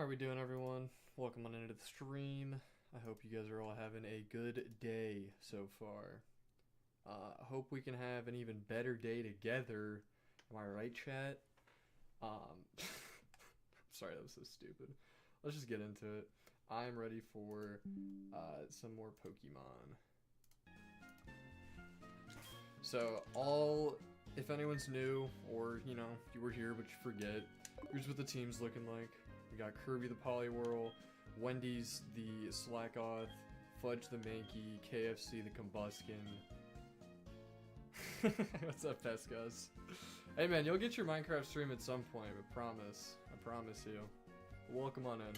How are we doing, everyone? Welcome on into the stream. I hope you guys are all having a good day so far. I hope we can have an even better day together. Am I right, chat? Sorry, that was so stupid. Let's just get into it. I'm ready for some more Pokemon. So, if anyone's new, or, you know, you were here but you forget, here's what the team's looking like. We got Kirby the Poliwhirl, Wendy's the Slackoth, Fudge the Mankey, KFC the Combuskin. What's up, Pescas? Hey man, you'll get your Minecraft stream at some point, but promise. I promise you. Welcome on in.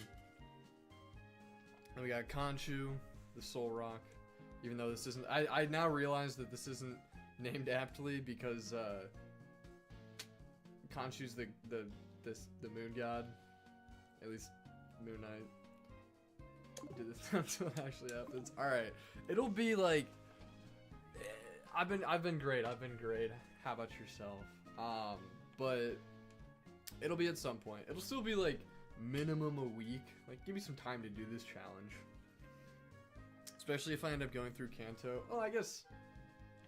And we got Conchu, the Soul Rock. Even though this isn't... I now realize that this isn't named aptly because Conchu's the moon god. At least Moon Knight. That's what actually happens. Alright. It'll be like... I've been great. How about yourself? But it'll be at some point. It'll still be like minimum a week. Like, give me some time to do this challenge. Especially if I end up going through Kanto. Oh, I guess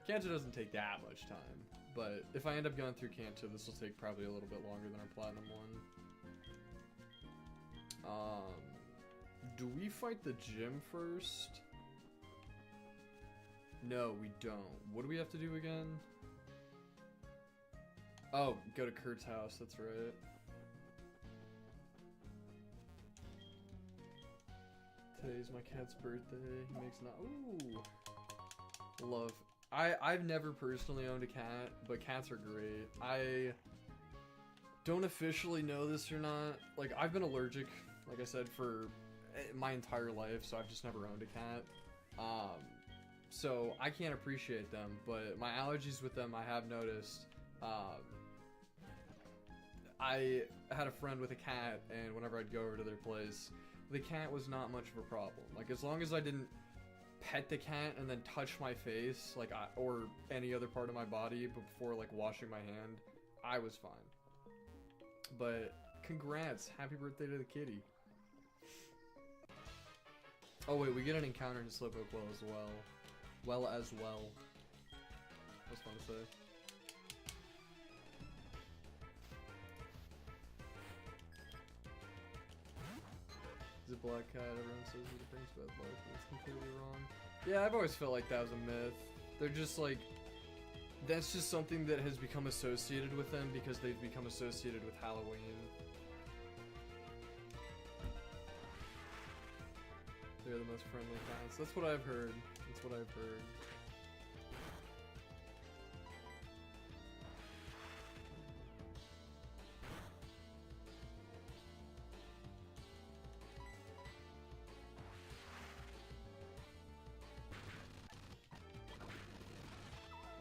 Kanto doesn't take that much time. But if I end up going through Kanto, this will take probably a little bit longer than our Platinum one. Do we fight the gym first? No, we don't. What do we have to do again? Oh, go to Kurt's house, that's right. Today's my cat's birthday. He makes not. Ooh. Love. I've never personally owned a cat, but cats are great. I don't officially know this or not. Like, I've been allergic, like I said, for my entire life, so I've just never owned a cat. So I can't appreciate them, but my allergies with them, I have noticed. I had a friend with a cat, and whenever I'd go over to their place, the cat was not much of a problem. Like, as long as I didn't pet the cat and then touch my face, like, or any other part of my body before, like, washing my hand, I was fine. But congrats, happy birthday to the kitty. Oh wait, we get an encounter in Slowpoke Well as well. That's fun to say. Is it Black Cat? Everyone says it brings bad luck, but it's completely wrong. Yeah, I've always felt like that was a myth. They're just like... That's just something that has become associated with them because they've become associated with Halloween. They're the most friendly cats. That's what I've heard. That's what I've heard.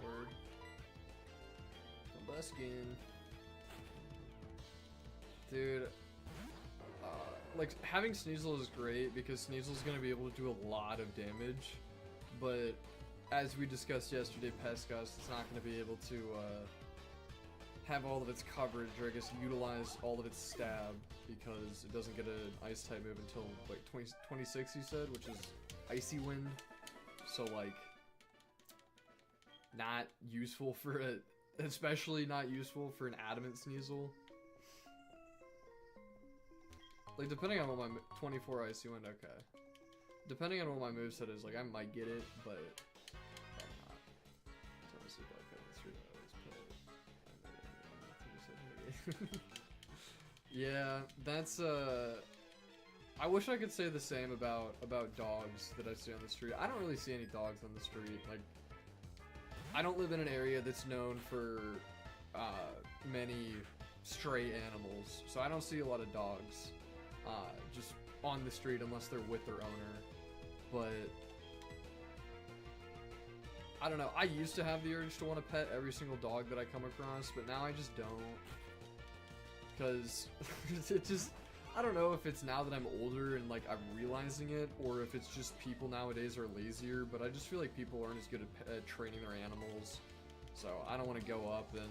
Word. Combuskin. Dude. Like, having Sneasel is great because Sneasel's gonna be able to do a lot of damage, but as we discussed yesterday, Pescas, it's not gonna be able to have all of its coverage, or I guess utilize all of its stab, because it doesn't get an ice type move until like 26, you said, which is Icy Wind. So like, not useful for it, especially not useful for an Adamant Sneasel. Like, depending on what my 24 Icy Wind, okay. Depending on what my moveset is, like, I might get it, but probably not. It's honestly Black Cat, yeah, that's, I wish I could say the same about dogs that I see on the street. I don't really see any dogs on the street. Like, I don't live in an area that's known for, many stray animals, so I don't see a lot of dogs. Just on the street unless they're with their owner. But I don't know, I used to have the urge to want to pet every single dog that I come across, but now I just don't, because it just, I don't know if it's now that I'm older and like I'm realizing it, or if it's just people nowadays are lazier, but I just feel like people aren't as good at training their animals, so I don't want to go up and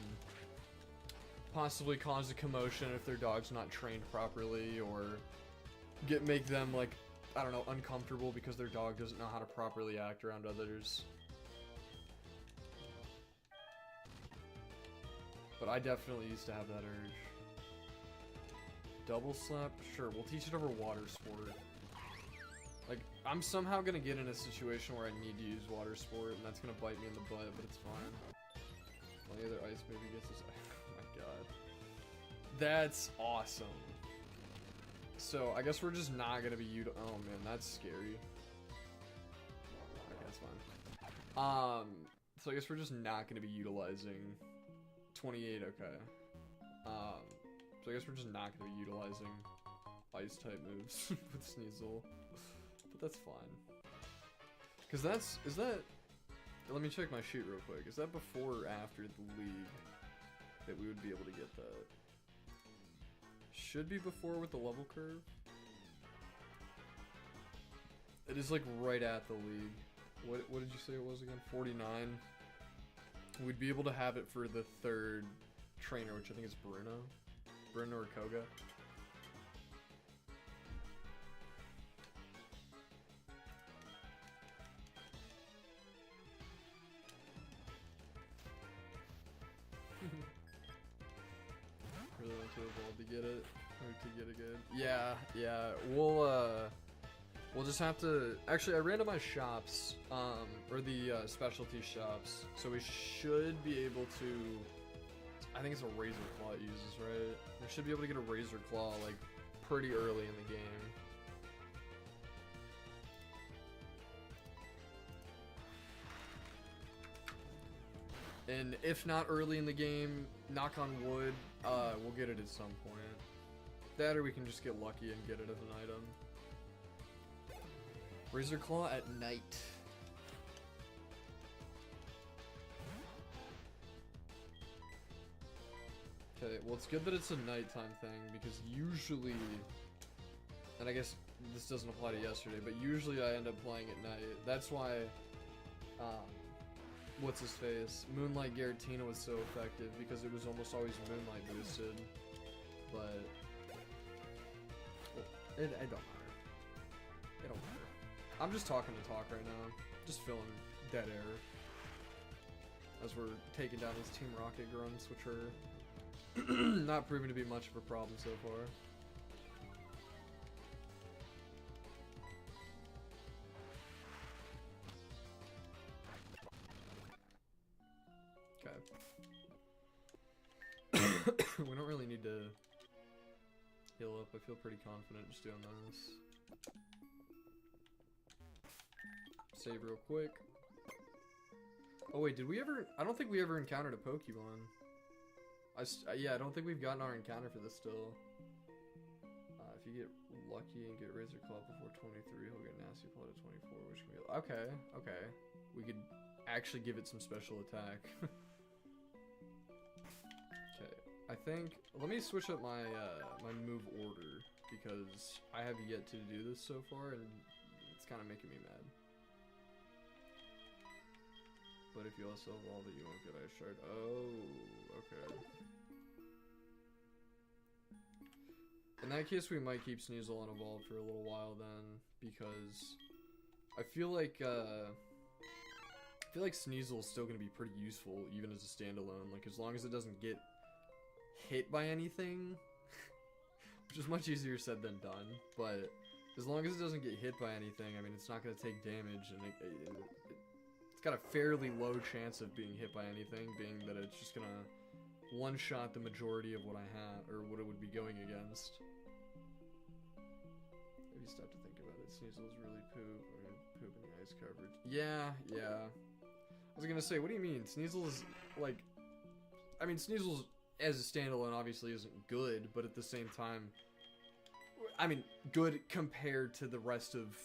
possibly cause a commotion if their dog's not trained properly, or make them like, I don't know, uncomfortable because their dog doesn't know how to properly act around others. But I definitely used to have that urge. Double slap? Sure, we'll teach it over water sport. Like, I'm somehow gonna get in a situation where I need to use water sport, and that's gonna bite me in the butt, but it's fine. Only other ice maybe gets this. Oh my god. That's awesome. So, I guess we're just not gonna be oh man, that's scary. Okay, that's fine. So I guess we're just not gonna be utilizing 28, okay. So I guess we're just not gonna be utilizing ice type moves with Sneasel. But that's fine. Cause is that, let me check my sheet real quick. Is that before or after the league that we would be able to get that? Should be before with the level curve. It is like right at the league. What did you say it was again? 49. We'd be able to have it for the third trainer, which I think is Bruno or Koga. Really want to evolve to get it, or to get it good. Yeah, we'll just have to, actually I randomized shops, or the specialty shops, so we should be able to, I think it's a Razor Claw it uses, right? We should be able to get a Razor Claw like pretty early in the game. And if not early in the game, knock on wood, we'll get it at some point. That or we can just get lucky and get it as an item. Razor Claw at night. Okay, well it's good that it's a nighttime thing because usually, and I guess this doesn't apply to yesterday, but usually I end up playing at night. That's why, what's his face? Moonlight Giratina was so effective because it was almost always Moonlight boosted. But it don't matter. It don't matter. I'm just talking to talk right now. Just filling dead air. As we're taking down these Team Rocket grunts, which are not proving to be much of a problem so far. Okay. We don't really need to heal up. I feel pretty confident just doing this. Save real quick. Oh wait, did we ever? I don't think we ever encountered a Pokemon. Yeah, I don't think we've gotten our encounter for this still. If you get lucky and get Razor Claw before 23, he'll get Nasty Paw to 24, which can be... Okay. We could actually give it some special attack. Okay, I think... Let me switch up my my move order, because I have yet to do this so far, and it's kind of making me mad. But if you also evolve it, you won't get Ice Shard. Oh, okay. In that case, we might keep Sneasel unevolved for a little while then, because I feel like Sneasel is still going to be pretty useful even as a standalone. Like, as long as it doesn't get hit by anything, which is much easier said than done. But as long as it doesn't get hit by anything, I mean, it's not going to take damage, and it's got a fairly low chance of being hit by anything, being that it's just gonna one-shot the majority of what I have, or what it would be going against. Maybe stop to think about it. Sneasel's really poop in the ice coverage. Yeah. I was gonna say, what do you mean? Sneasel's, like... I mean, Sneasel's, as a standalone, obviously isn't good, but at the same time... I mean, good compared to the rest of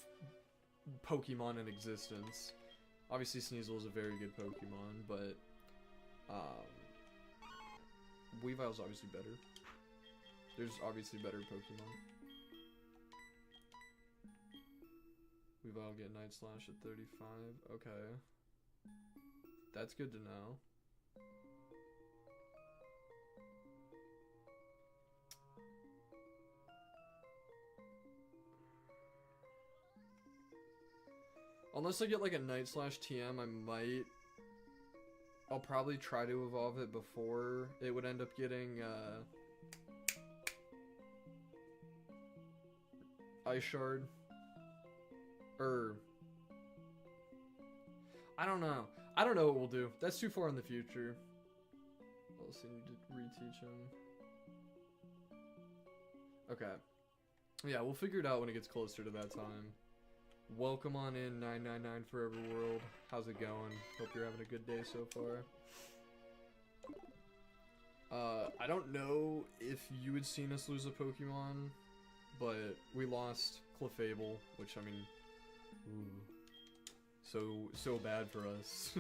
Pokemon in existence. Obviously, Sneasel is a very good Pokemon, but Weavile's obviously better. There's obviously better Pokemon. Weavile get Night Slash at 35. Okay. That's good to know. Unless I get like a Night/TM, I might. I'll probably try to evolve it before it would end up getting Ice Shard. Or I don't know. I don't know what we'll do. That's too far in the future. Also need to reteach him. Okay. Yeah, we'll figure it out when it gets closer to that time. Welcome on in, 999 Forever World. How's it going? Hope you're having a good day so far. I don't know if you had seen us lose a Pokemon, but we lost Clefable, which, I mean, ooh, so bad for us.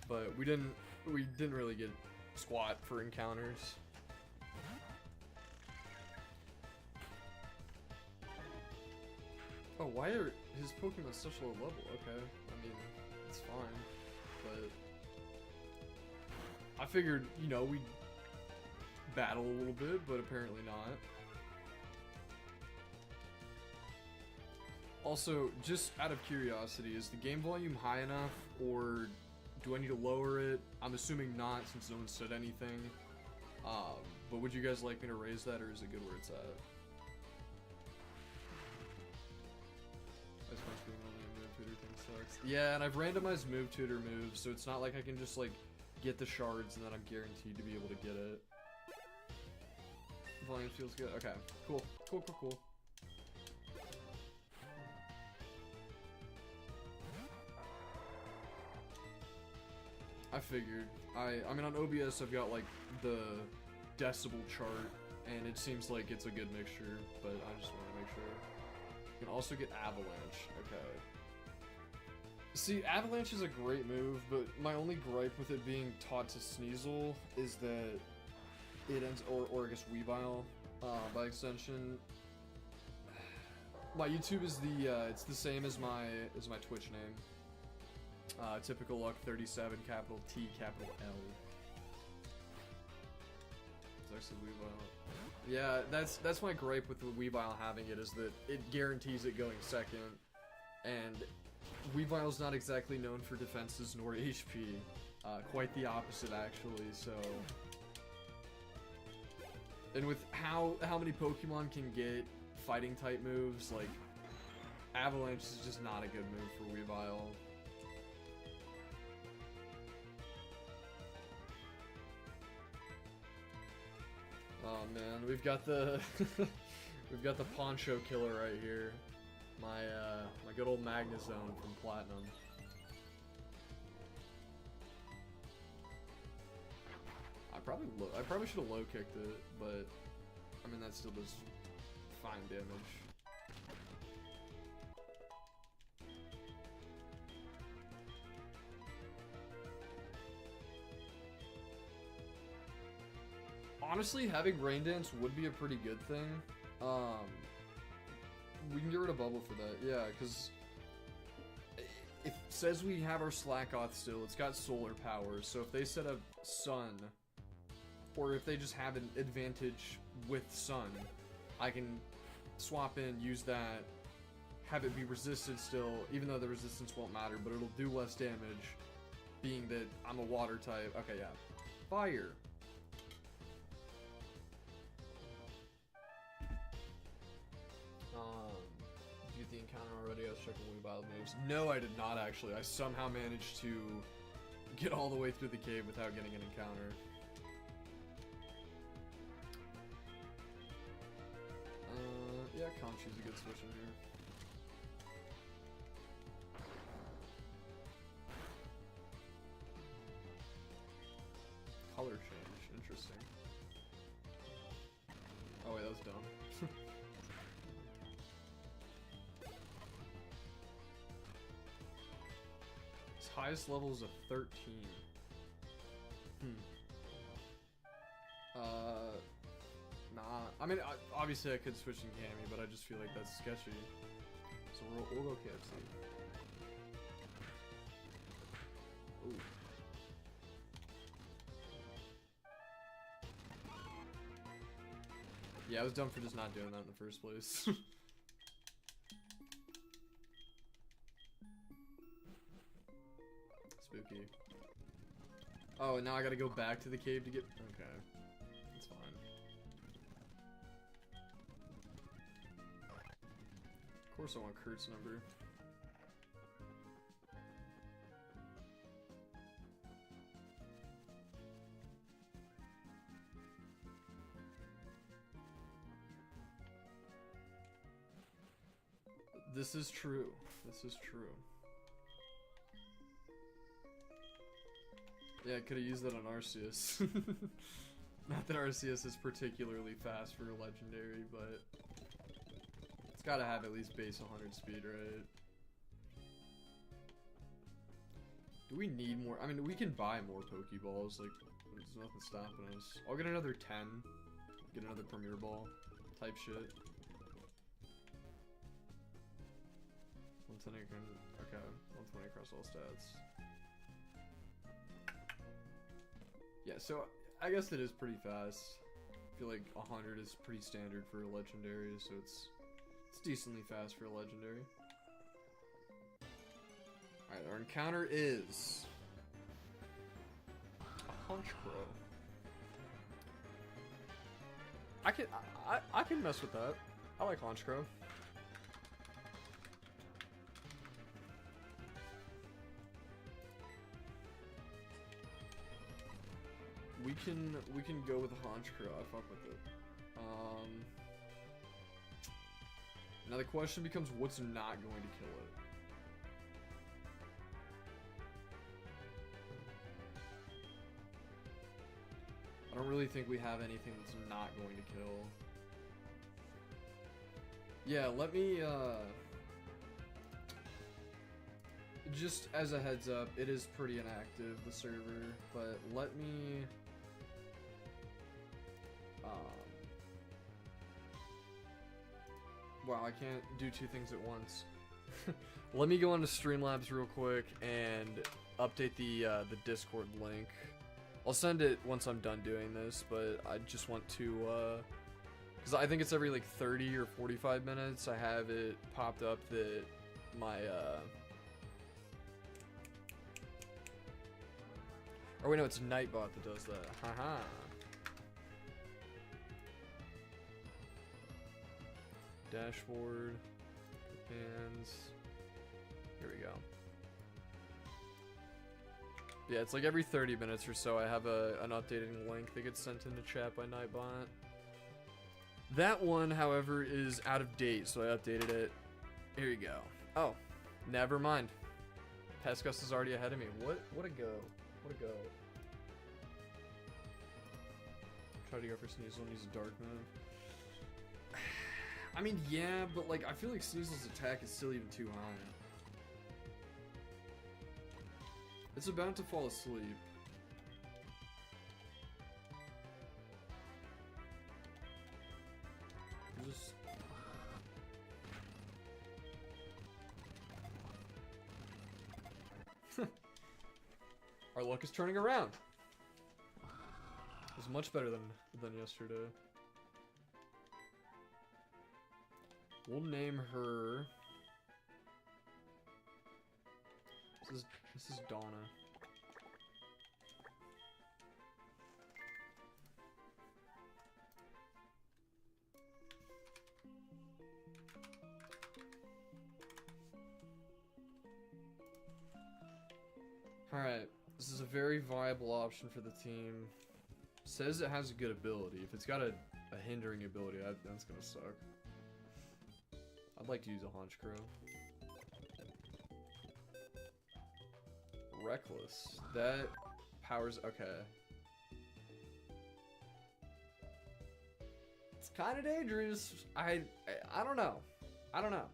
But we didn't really get squat for encounters. Oh, why are his Pokemon such low level? Okay, I mean, it's fine, but I figured, you know, we'd battle a little bit, but apparently not. Also, just out of curiosity, is the game volume high enough, or do I need to lower it? I'm assuming not, since no one said anything. But would you guys like me to raise that, or is it good where it's at? Yeah, and I've randomized move tutor moves, so it's not like I can just like get the shards and then I'm guaranteed to be able to get it. Volume feels good. Okay, cool. I figured. I mean, on OBS I've got like the decibel chart, and it seems like it's a good mixture, but I just want to make sure. You can also get Avalanche. Okay. See, Avalanche is a great move, but my only gripe with it being taught to Sneasel is that it ends, or I guess Weavile, by extension. My YouTube is it's the same as my Twitch name. Typical Luck 37, capital T, capital L. It's actually Weavile. Yeah, that's my gripe with the Weavile having it, is that it guarantees it going second, and Weavile's not exactly known for defenses nor HP. Quite the opposite, actually, so... And with how many Pokemon can get fighting type moves, like, Avalanche is just not a good move for Weavile. Oh man, we've got the we've got the Poncho Killer right here. My good old Magnezone from Platinum. I probably should have low kicked it, but I mean that still does fine damage. Honestly, having Rain Dance would be a pretty good thing. We can get rid of Bubble for that, yeah, because it says we have our Slackoth still. It's got solar power, so if they set up Sun, or if they just have an advantage with Sun, I can swap in, use that, have it be resisted still, even though the resistance won't matter, but it'll do less damage, being that I'm a water type. Okay, yeah. Fire. Did you get the encounter already? I was checking Weavile moves. No, I did not actually. I somehow managed to get all the way through the cave without getting an encounter. Yeah, Conchu's a good switch in here. Color change, interesting. Oh wait, that was dumb. His highest level is a 13. Nah. I mean, obviously I could switch in Cammy, but I just feel like that's sketchy. So we'll go KFC. Ooh. Yeah, I was dumb for just not doing that in the first place. Spooky. Oh, and now I gotta go back to the cave to get... Okay. That's fine. Of course I want Kurt's number. This is true. This is true. Yeah, I could have used that on Arceus. Not that Arceus is particularly fast for a legendary, but it's gotta have at least base 100 speed, right? Do we need more? I mean, we can buy more Pokeballs, like, there's nothing stopping us. I'll get another 10, get another Premier Ball type shit. 120, okay, 120 across all stats. Yeah, so I guess it is pretty fast. I feel like 100 is pretty standard for a legendary, so it's decently fast for a legendary. Alright, our encounter is a Honchkrow. I can mess with that. I like Honchkrow. We can go with a Honchkrow. I fuck with it. Now the question becomes, what's not going to kill it? I don't really think we have anything that's not going to kill. Yeah, let me just as a heads up, it is pretty inactive, the server, but let me wow, I can't do two things at once. Let me go onto Streamlabs real quick and update the Discord link. I'll send it once I'm done doing this, but I just want to because I think it's every like 30 or 45 minutes I have it popped up that my or wait, no, it's Nightbot that does that. Haha. Dashboard, hands. Here we go. Yeah, it's like every 30 minutes or so I have an updating link that gets sent into chat by Nightbot. That one, however, is out of date, so I updated it. Here you go. Oh, never mind. Pescus is already ahead of me. What a go. What a go. Try to go for Sneasel and use a dark move. I mean, yeah, but like, I feel like Sneasel's attack is still even too high. It's about to fall asleep. Just... Our luck is turning around. It was much better than yesterday. We'll name her. This is Donna. Alright, this is a very viable option for the team. Says it has a good ability. If it's got a hindering ability, that's gonna suck. I'd like to use a Honchkrow. Reckless. That powers... Okay. It's kind of dangerous. I don't know. I don't know.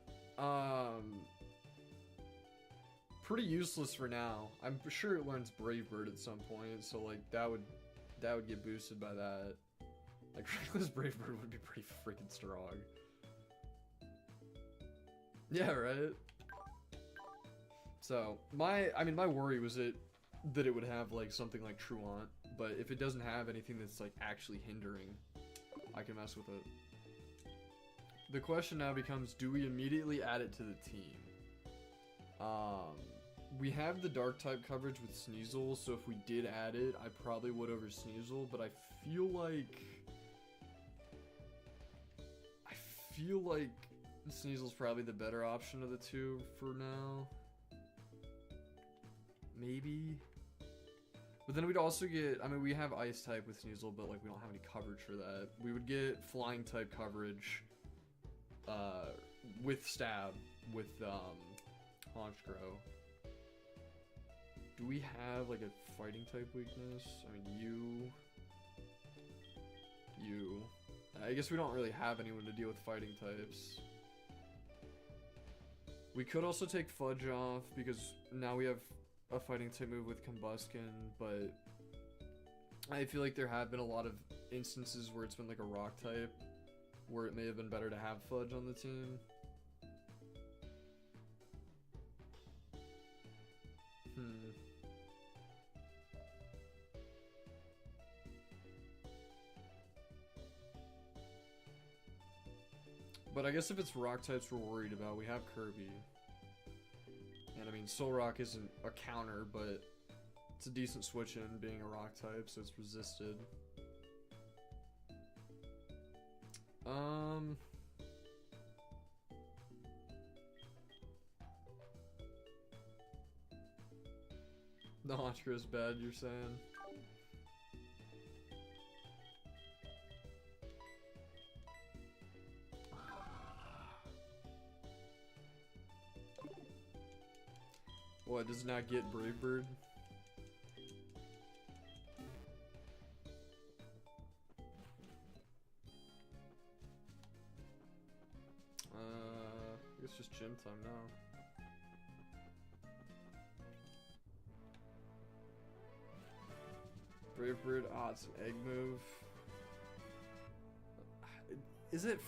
Pretty useless for now. I'm sure it learns Brave Bird at some point, so like that would get boosted by that. Like Reckless Brave Bird would be pretty freaking strong. Yeah, right? So, my worry was that it would have, like, something like Truant, but if it doesn't have anything that's, like, actually hindering, I can mess with it. The question now becomes, do we immediately add it to the team? we have the dark type coverage with Sneasel, so if we did add it, I probably would over Sneasel, but I feel like Sneasel's probably the better option of the two for now. Maybe. But then we'd also get, I mean, we have ice type with Sneasel, but like we don't have any coverage for that. We would get flying type coverage with stab with Honchkrow. Do we have like a fighting type weakness? I mean, you. I guess we don't really have anyone to deal with fighting types. We could also take Fudge off because now we have a fighting type move with Combustion, but I feel like there have been a lot of instances where it's been like a rock type where it may have been better to have Fudge on the team. But I guess if it's rock types we're worried about, we have Kirby. And I mean, Soul Rock isn't a counter, but it's a decent switch in being a rock type, so it's resisted. The Honchkrow is bad, you're saying? What, does not get Brave Bird? I guess just gym time now. Brave Bird, it's an egg move. Is it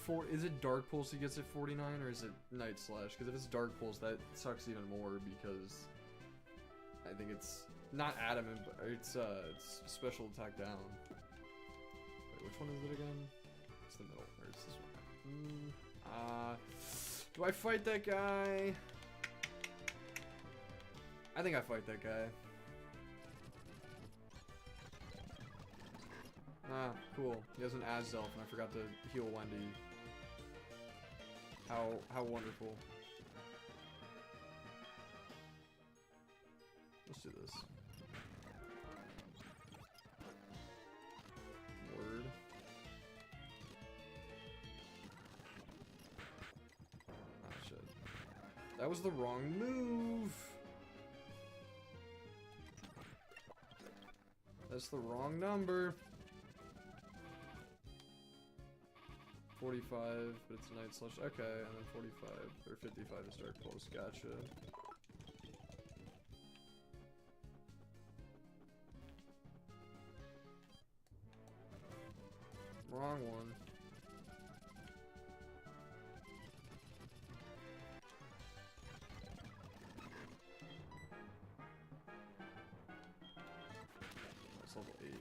Dark Pulse he gets at 49, or is it Night Slash? Because if it's Dark Pulse, that sucks even more because I think it's not adamant, but it's special attack down. Wait, which one is it again? It's the middle. Or it's this one. Do I fight that guy? I think I fight that guy. Cool. He has an Azelf, and I forgot to heal Wendy. How wonderful. Let's do this. Word. Ah, shit. That was the wrong move! That's the wrong number. 45, but it's Night Slash. Okay, and then 45 or 55 is Dark Pulse. Gotcha. Wrong one. That's level 8.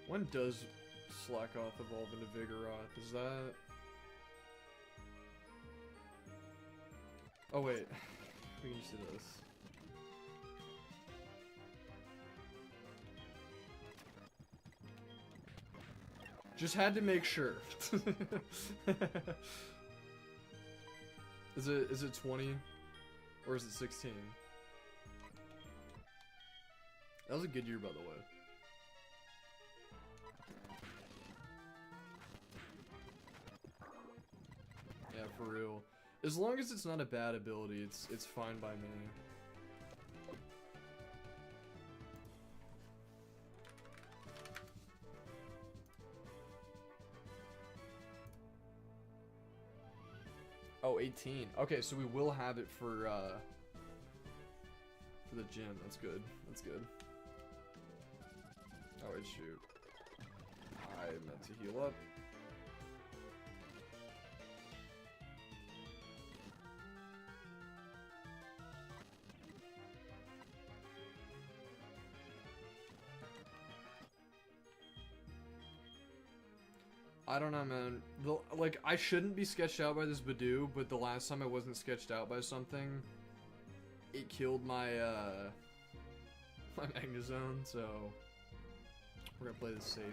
When does Slackoth evolve into Vigoroth? Is that... Oh wait, we can just do this. Just had to make sure. Is it 20? Or is it 16? That was a good year, by the way. Yeah, for real. As long as it's not a bad ability, it's fine by me. Oh, 18. Okay, so we will have it for the gym. That's good. That's good. Oh, wait, shoot. I meant to heal up. I don't know, man. Like, I shouldn't be sketched out by this Badoo, but the last time I wasn't sketched out by something, it killed my, my Magnezone, so we're gonna play this safe.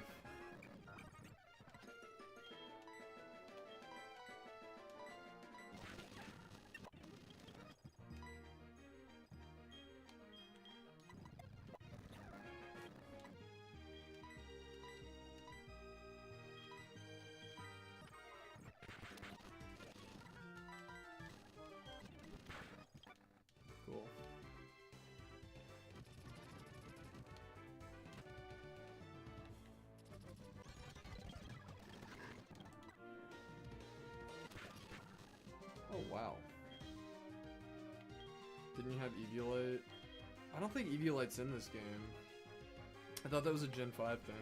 Cool. Oh, wow. Didn't you have Eviolite? I don't think Eviolite's in this game. I thought that was a Gen 5 thing.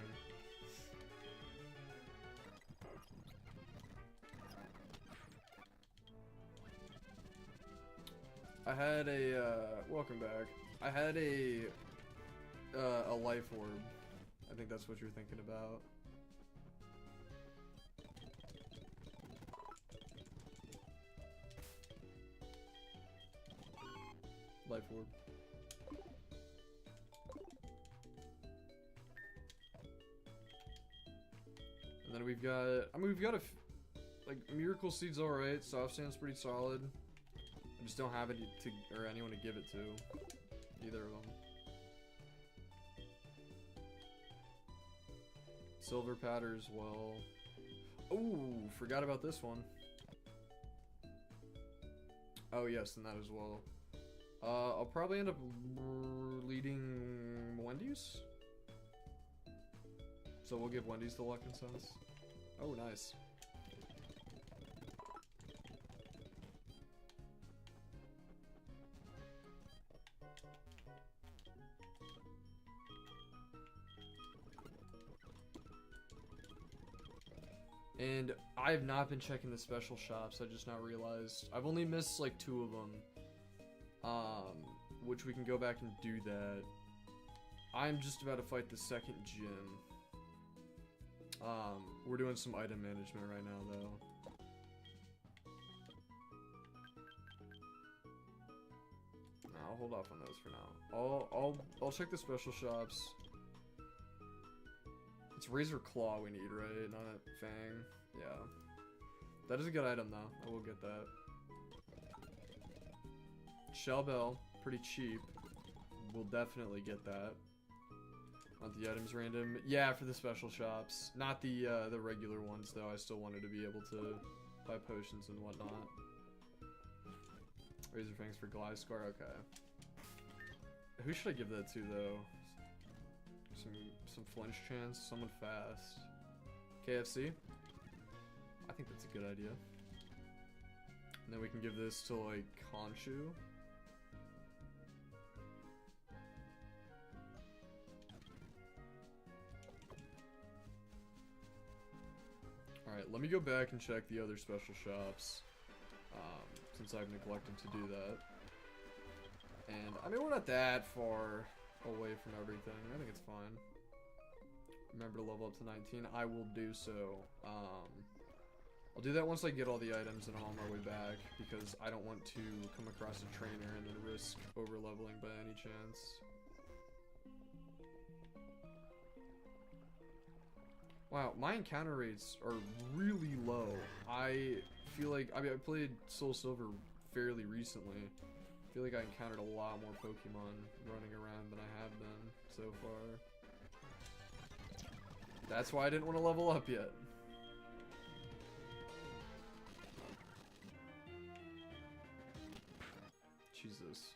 I had a, welcome back. I had a life orb. I think that's what you're thinking about. Life orb. And then we've got, I mean, we've got like, Miracle Seed's alright, Soft Sand's pretty solid. I just don't have it to, or anyone to give it to. Either of them. Silver Patter as well. Oh, forgot about this one. Oh yes, and that as well. I'll probably end up leading Wendy's. So we'll give Wendy's the luck and sense. Oh, nice. And I have not been checking the special shops, I just now realized. I've only missed like 2 of them. Which we can go back and do that. I'm just about to fight the second gym. We're doing some item management right now though. I'll hold off on those for now. I'll check the special shops. It's Razor Claw we need, right? Not Fang. Yeah. That is a good item, though. I will get that. Shell Bell. Pretty cheap. We'll definitely get that. Want the items random? Yeah, for the special shops. Not the regular ones, though. I still wanted to be able to buy potions and whatnot. Razor Fangs for Gliscor. Okay. Who should I give that to, though? Some flinch chance, someone fast. KFC? I think that's a good idea. And then we can give this to like Khonshu. Alright, let me go back and check the other special shops. Since I've neglected to do that. And I mean, we're not that far away from everything. I think it's fine. Remember to level up to 19. I will do so. I'll do that once I get all the items and I'm on my way back, because I don't want to come across a trainer and then risk over leveling by any chance. Wow, my encounter rates are really low. I feel like, I mean, I played Soul Silver fairly recently. I feel like I encountered a lot more Pokemon running around than I have been so far. That's why I didn't want to level up yet. Jesus.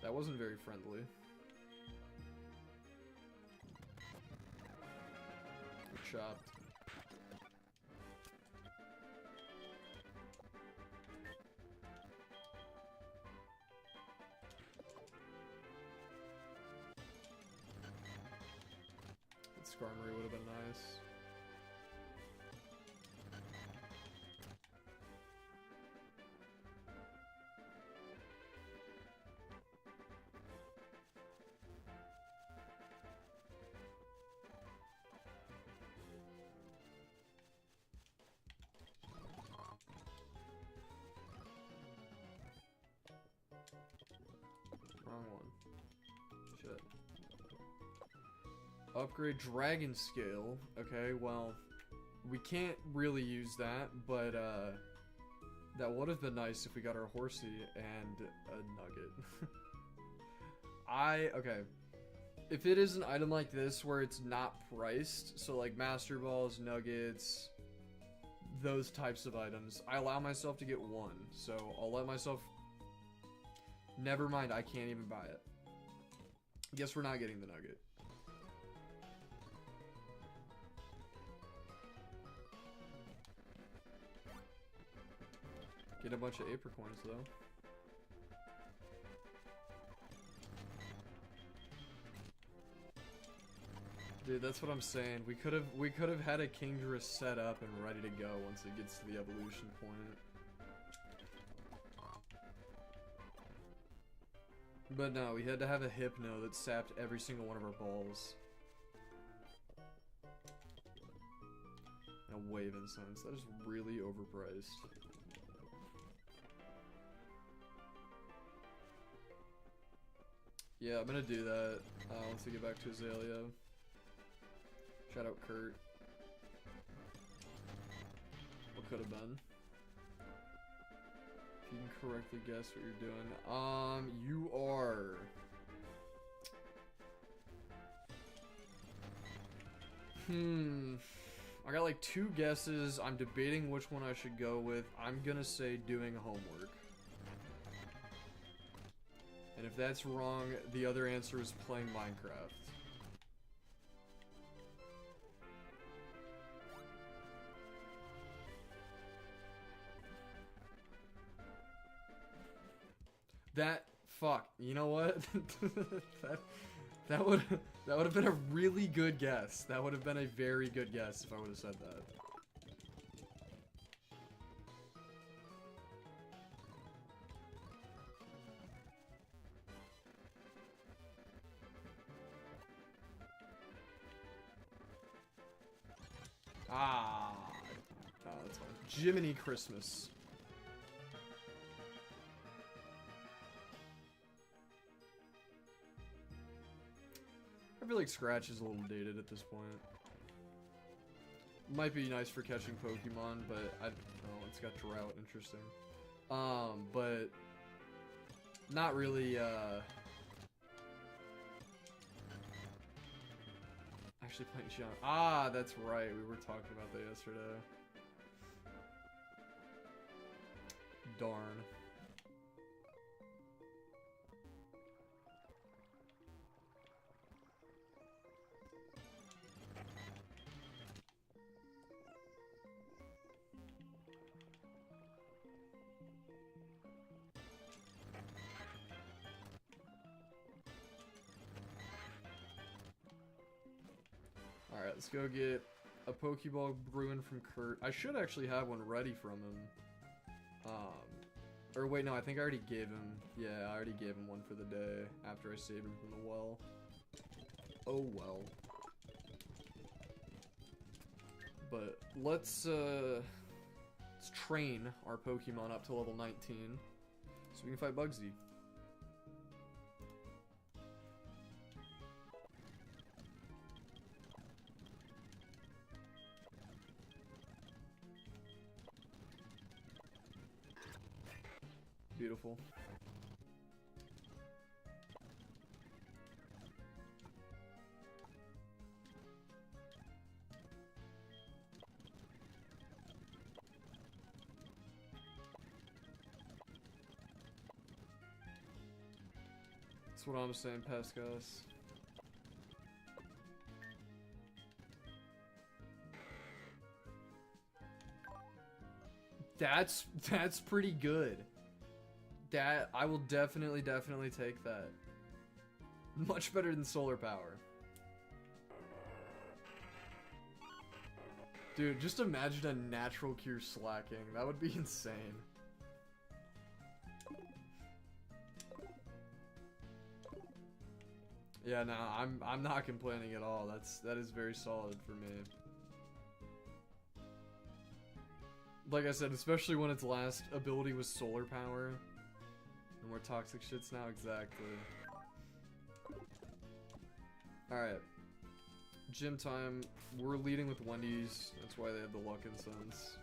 That wasn't very friendly. Chopped. Skarmory would have been nice. Upgrade dragon scale. Okay, well, we can't really use that, but that would have been nice if we got our horsey and a nugget. Okay. If it is an item like this where it's not priced, so like master balls, nuggets, those types of items, I allow myself to get one. So I'll let myself... Never mind, I can't even buy it. Guess we're not getting the nugget. Get a bunch of apricorns though. Dude, that's what I'm saying. We could have had a Kingdra set up and ready to go once it gets to the evolution point. But no, we had to have a Hypno that sapped every single one of our balls. And a Wave Incense. That is really overpriced. Yeah, I'm gonna do that once we get back to Azalea. Shout out Kurt. What could have been? If you can correctly guess what you're doing. You are... I got like 2 guesses. I'm debating which one I should go with. I'm gonna say doing homework. And if that's wrong, the other answer is playing Minecraft. Fuck, you know what? that would have been a really good guess. That would have been a very good guess if I would have said that. Oh, that's fine. Jiminy Christmas. I feel like Scratch is a little dated at this point. Might be nice for catching Pokemon, but I don't know, it's got Drought, interesting. But not really, actually playing Xion. Ah, that's right, we were talking about that yesterday. Darn. Alright, let's go get a Pokeball Bruin from Kurt. I should actually have one ready from him. Or wait, no, I think I already gave him... Yeah, I already gave him one for the day after I saved him from the well. Oh well. But let's train our Pokemon up to level 19 so we can fight Bugsy. Beautiful. That's what I'm saying, Pescas. That's pretty good. That, I will definitely take that. Much better than solar power. Dude, just imagine a natural cure slacking. That would be insane. Yeah, no, I'm not complaining at all. That is very solid for me. Like I said, especially when its last ability was solar power. And more toxic shits now, exactly. Alright. Gym time. We're leading with Wendy's. That's why they have the luck incense.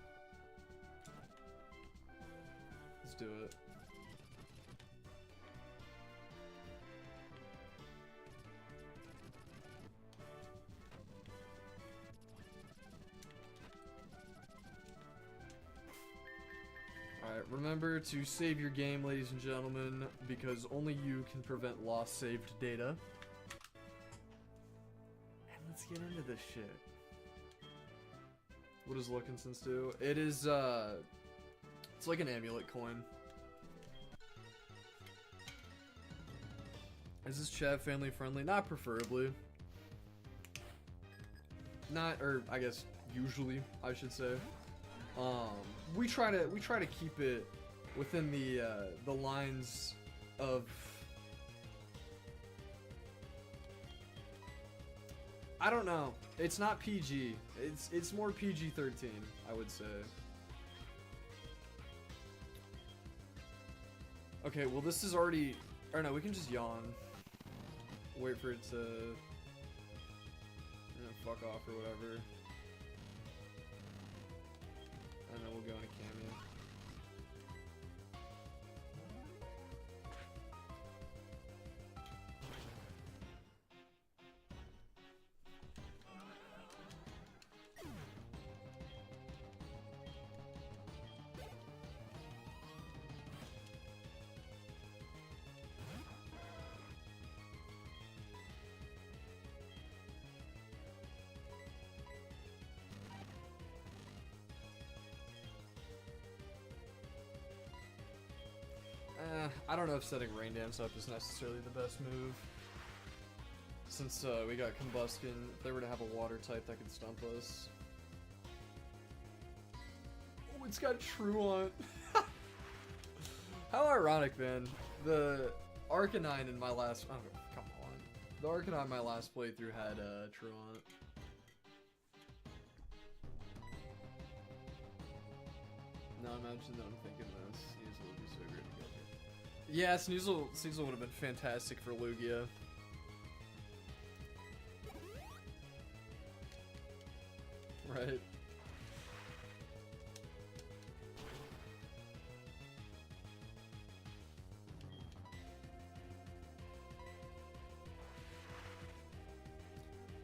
Let's do it. Alright, remember to save your game, ladies and gentlemen, because only you can prevent lost saved data. And let's get into this shit. What does Luck Incense do? It is, it's like an amulet coin. Is this chat family friendly? Not preferably. Not, or I guess usually, I should say. We try to keep it within the lines of, I don't know. It's not PG. It's more PG-13, I would say. Okay, well this is already, or no, we can just yawn. Wait for it to, fuck off or whatever. And then we'll go into cameo. I don't know if setting Rain Dance up is necessarily the best move. Since we got Combustion, if they were to have a water type that could stump us. Oh, it's got Truant. How ironic, man. The Arcanine in my last, oh, come on. The Arcanine in my last playthrough had Truant. Now imagine that I'm thinking this. Sneasel would be so great to get here. Yeah, Sneasel would have been fantastic for Lugia. Right.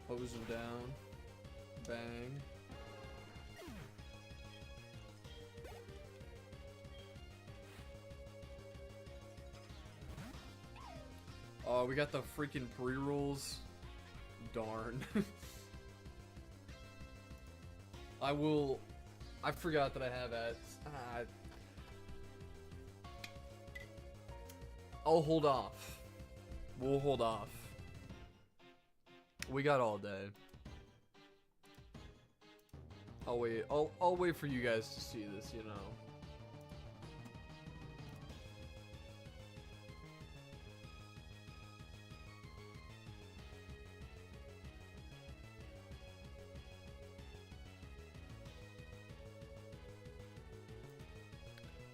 Hose him down. Bang. Oh, we got the freaking pre-rolls. Darn. I forgot that I have ads. I'll hold off. We'll hold off. We got all day. I'll wait. I'll wait for you guys to see this, you know.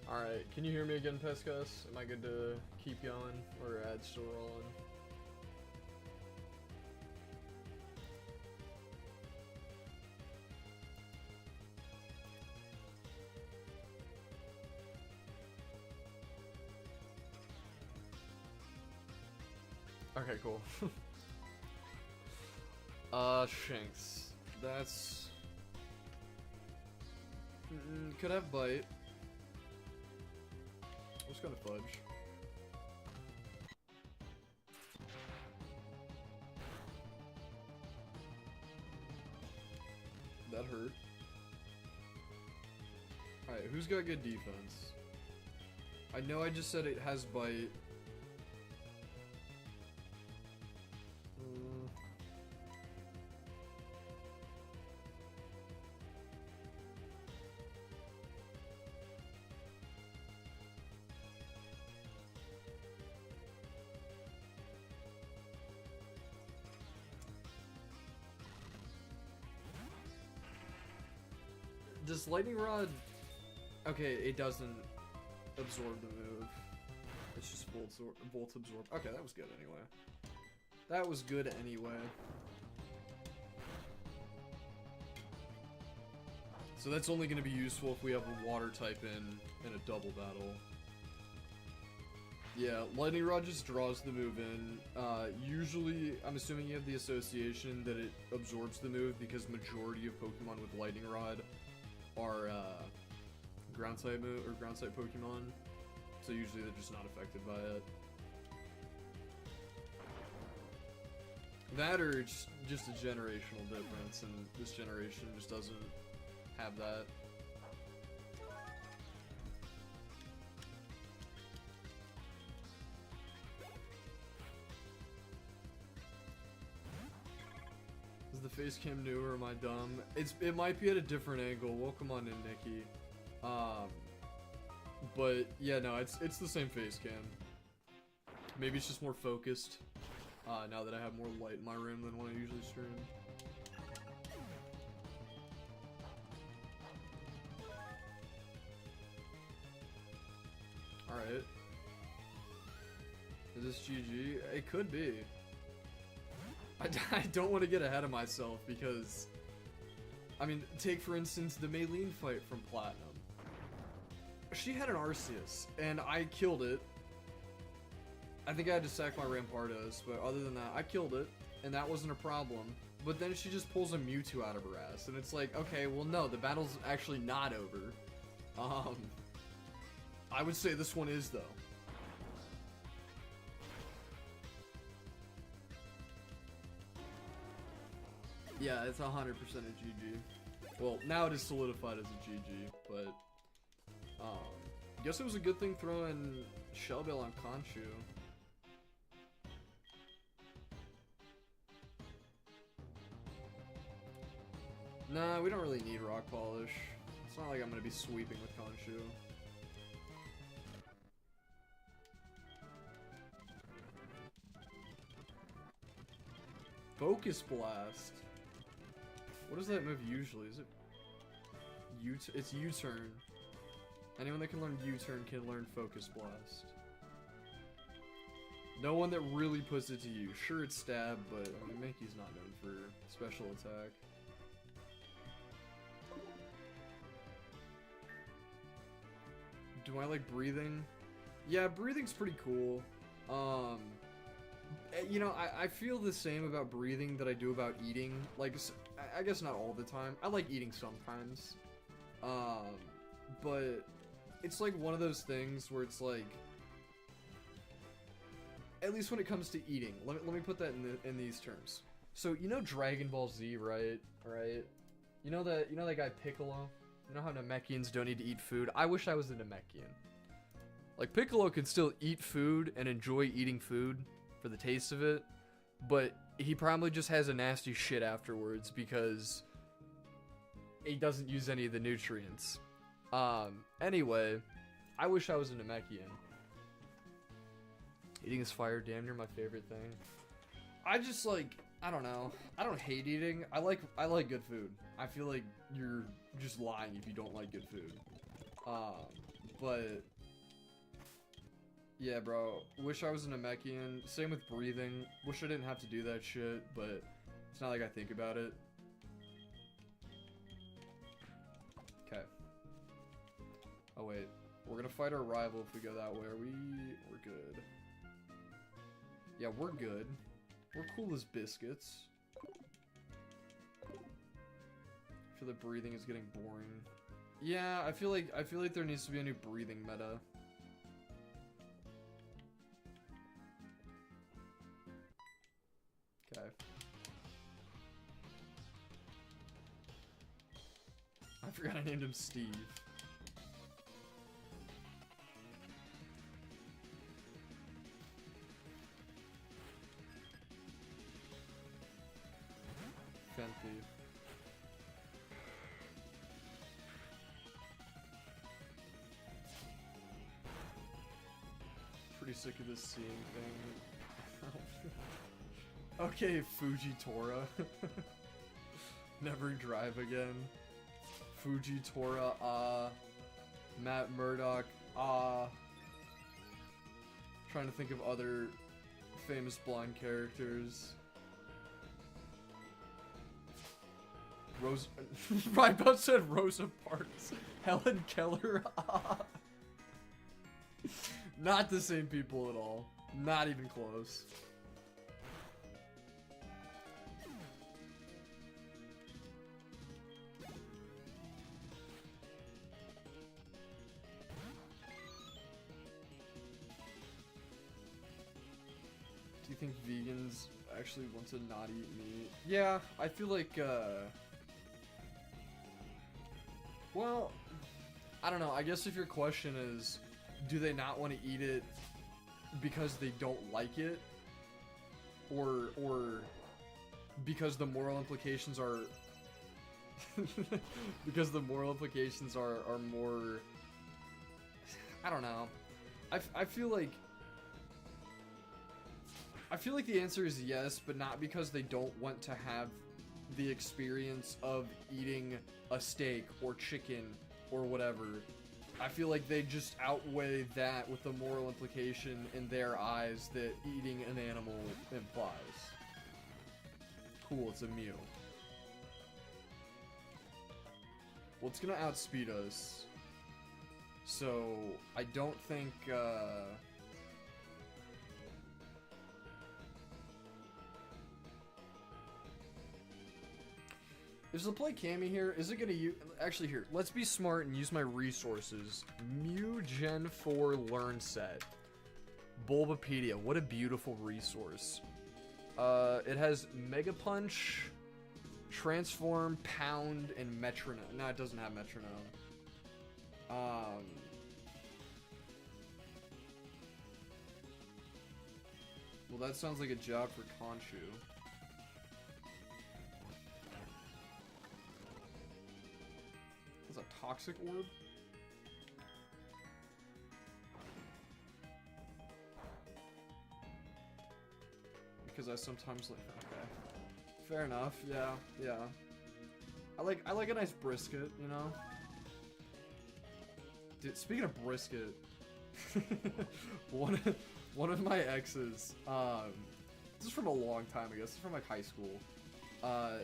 Alright, can you hear me again, Pescus? Am I good to keep going, or ads still rolling? Okay, cool. Shanks. That's... could have Bite. I'm just gonna fudge. That hurt. Alright, who's got good defense? I know I just said it has Bite. Does Lightning Rod... Okay, it doesn't absorb the move. It's just Volt Absorb. Okay, that was good anyway. That was good anyway. So that's only going to be useful if we have a water type in a double battle. Yeah, Lightning Rod just draws the move in. Usually, I'm assuming you have the association that it absorbs the move because majority of Pokemon with Lightning Rod are ground type move or ground type Pokemon. So usually they're just not affected by it. That or it's just a generational difference, and this generation just doesn't have that. Is the face cam new or am I dumb? It might be at a different angle. Welcome on in, Nikki. But yeah, no, it's the same face cam. Maybe it's just more focused. Now that I have more light in my room than when I usually stream. Alright. Is this GG? It could be. I don't want to get ahead of myself because... I mean, take for instance the Maylene fight from Platinum. She had an Arceus, and I killed it. I think I had to sack my Rampardos, but other than that, I killed it, and that wasn't a problem. But then she just pulls a Mewtwo out of her ass, and it's like, okay, well no, the battle's actually not over. I would say this one is, though. Yeah, it's 100% a GG. Well, now it is solidified as a GG, but... guess it was a good thing throwing Shell Bell on Conchu. Nah, we don't really need Rock Polish. It's not like I'm gonna be sweeping with Conchu. Focus Blast. What is that move usually? Is it it's U-turn. Anyone that can learn U-turn can learn Focus Blast. No one that really puts it to use. Sure, it's stab, but I mean, Mankey's not known for special attack. Do I like breathing? Yeah, breathing's pretty cool. You know, I feel the same about breathing that I do about eating. Like, I guess not all the time. I like eating sometimes. But it's like one of those things where it's like, at least when it comes to eating, let me put that in these terms. So, you know Dragon Ball Z, right? Right? You know that guy Piccolo? You know how Namekians don't need to eat food? I wish I was a Namekian. Like, Piccolo can still eat food and enjoy eating food for the taste of it, but he probably just has a nasty shit afterwards because he doesn't use any of the nutrients. Anyway, I wish I was a Namekian. Eating is fire, damn near my favorite thing. I just like, I don't know. I don't hate eating. I like good food. I feel like you're just lying if you don't like good food. But yeah, bro. Wish I was a Namekian. Same with breathing. Wish I didn't have to do that shit, but it's not like I think about it. Okay. Oh wait, we're gonna fight our rival if we go that way. We're good. Yeah, we're good. We're cool as biscuits. I feel like breathing is getting boring. Yeah, I feel like there needs to be a new breathing meta. Okay. I forgot I named him Steve. Thief. Pretty sick of this seeing thing. Okay, Fujitora. Never drive again. Fujitora, Matt Murdock, trying to think of other famous blind characters. Rose. I about said Rosa Parks. Helen Keller. Not the same people at all. Not even close. Do you think vegans actually want to not eat meat? Yeah, I feel like, well, I don't know. I guess if your question is, do they not want to eat it because they don't like it? Or because the moral implications are... because the moral implications are more... I don't know. I feel like the answer is yes, but not because they don't want to have the experience of eating a steak or chicken or whatever. I feel like they just outweigh that with the moral implication in their eyes that eating an animal implies. Cool, it's a meal. Well, it's gonna outspeed us. So, I don't think, Is the play Cammy here? Is it gonna use... Actually, here, let's be smart and use my resources. Mew Gen 4 Learn Set. Bulbapedia, what a beautiful resource. It has Mega Punch, Transform, Pound, and Metronome. No, it doesn't have Metronome. Well, that sounds like a job for Conchu. It's a toxic orb? Because I sometimes like... Okay. Fair enough, yeah, yeah. I like a nice brisket, you know? Dude, speaking of brisket... one of my exes, this is from a long time ago, this is from like high school. Her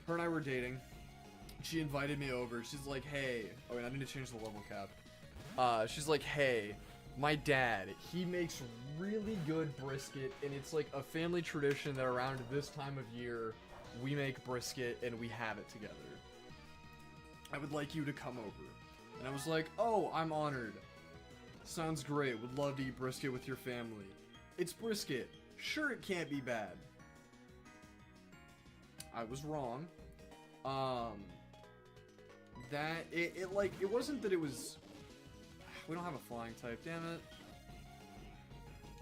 and I were dating. She invited me over. She's like, hey, oh wait, I need to change the level cap. She's like, hey, my dad, he makes really good brisket, and it's like a family tradition that around this time of year, we make brisket and we have it together. I would like you to come over. And I was like, oh, I'm honored. Sounds great. Would love to eat brisket with your family. It's brisket. Sure, it can't be bad. I was wrong. It wasn't that it was... We don't have a flying type, damn it.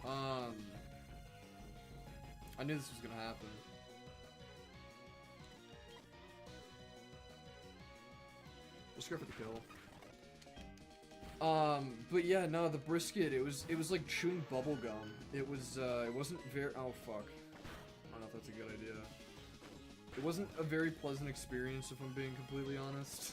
I knew this was gonna happen. Let's go for the kill. But yeah, no, the brisket, it was like chewing bubble gum. It wasn't very... Oh, fuck. I don't know if that's a good idea. It wasn't a very pleasant experience, if I'm being completely honest.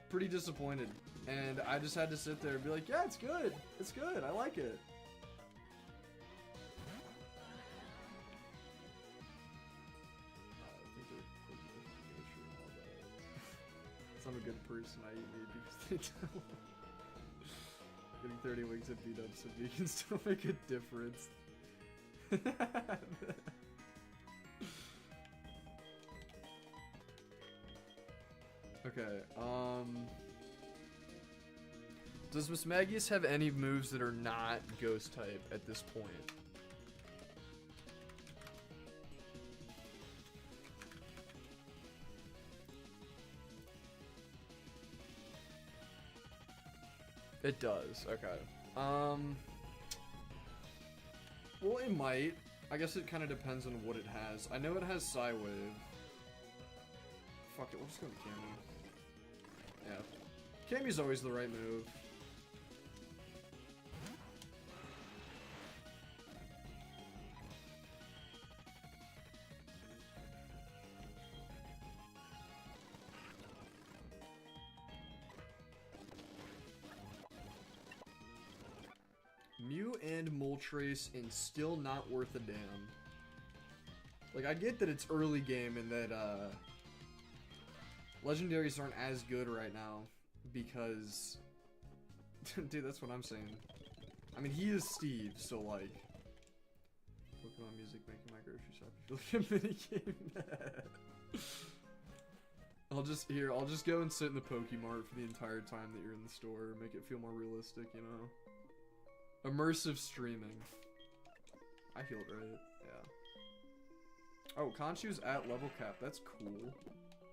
Pretty disappointed. And I just had to sit there and be like, yeah, it's good. It's good. I like it. I think they're pretty different nature and all that. So I'm a good person, I eat meat because they don't. Getting 30 weeks of beat ups so vegans don't make a difference. Okay, does Miss Magius have any moves that are not ghost type at this point? It does, okay. Well, it might. I guess it kind of depends on what it has. I know it has Psywave. Fuck it, we'll just go with Cammy. Yeah. Cammy's always the right move. Mew and Moltres and still not worth a damn. Like, I get that it's early game and that, legendaries aren't as good right now because... Dude, that's what I'm saying. I mean, he is Steve, so, like... Pokemon music making my grocery shop feel like a minigame. I'll just go and sit in the Pokemart for the entire time that you're in the store. Make it feel more realistic, you know? Immersive streaming. I feel it right, yeah. Oh, Conchu's at level cap. That's cool.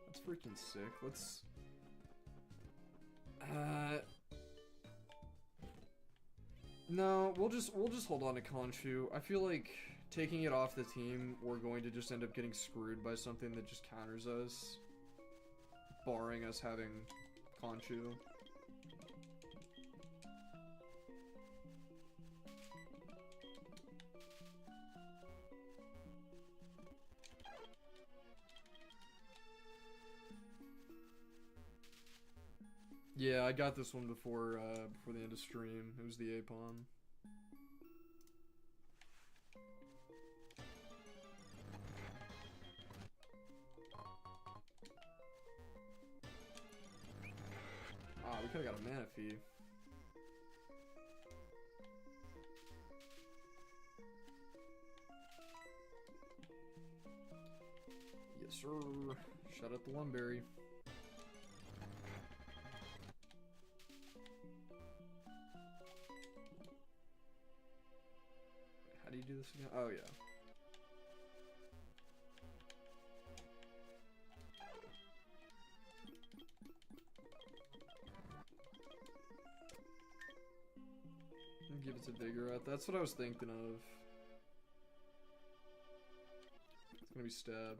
That's freaking sick. Let's... No, we'll just hold on to Conchu. I feel like taking it off the team, we're going to just end up getting screwed by something that just counters us. Barring us having Conchu. Yeah, I got this one before the end of stream. It was the Apon. Ah, we could've got a Manaphy. Yes, sir. Shut up the Lumberry. How do you do this again? Oh, yeah. Give it to Vigoroth. That's what I was thinking of. It's gonna be Stab.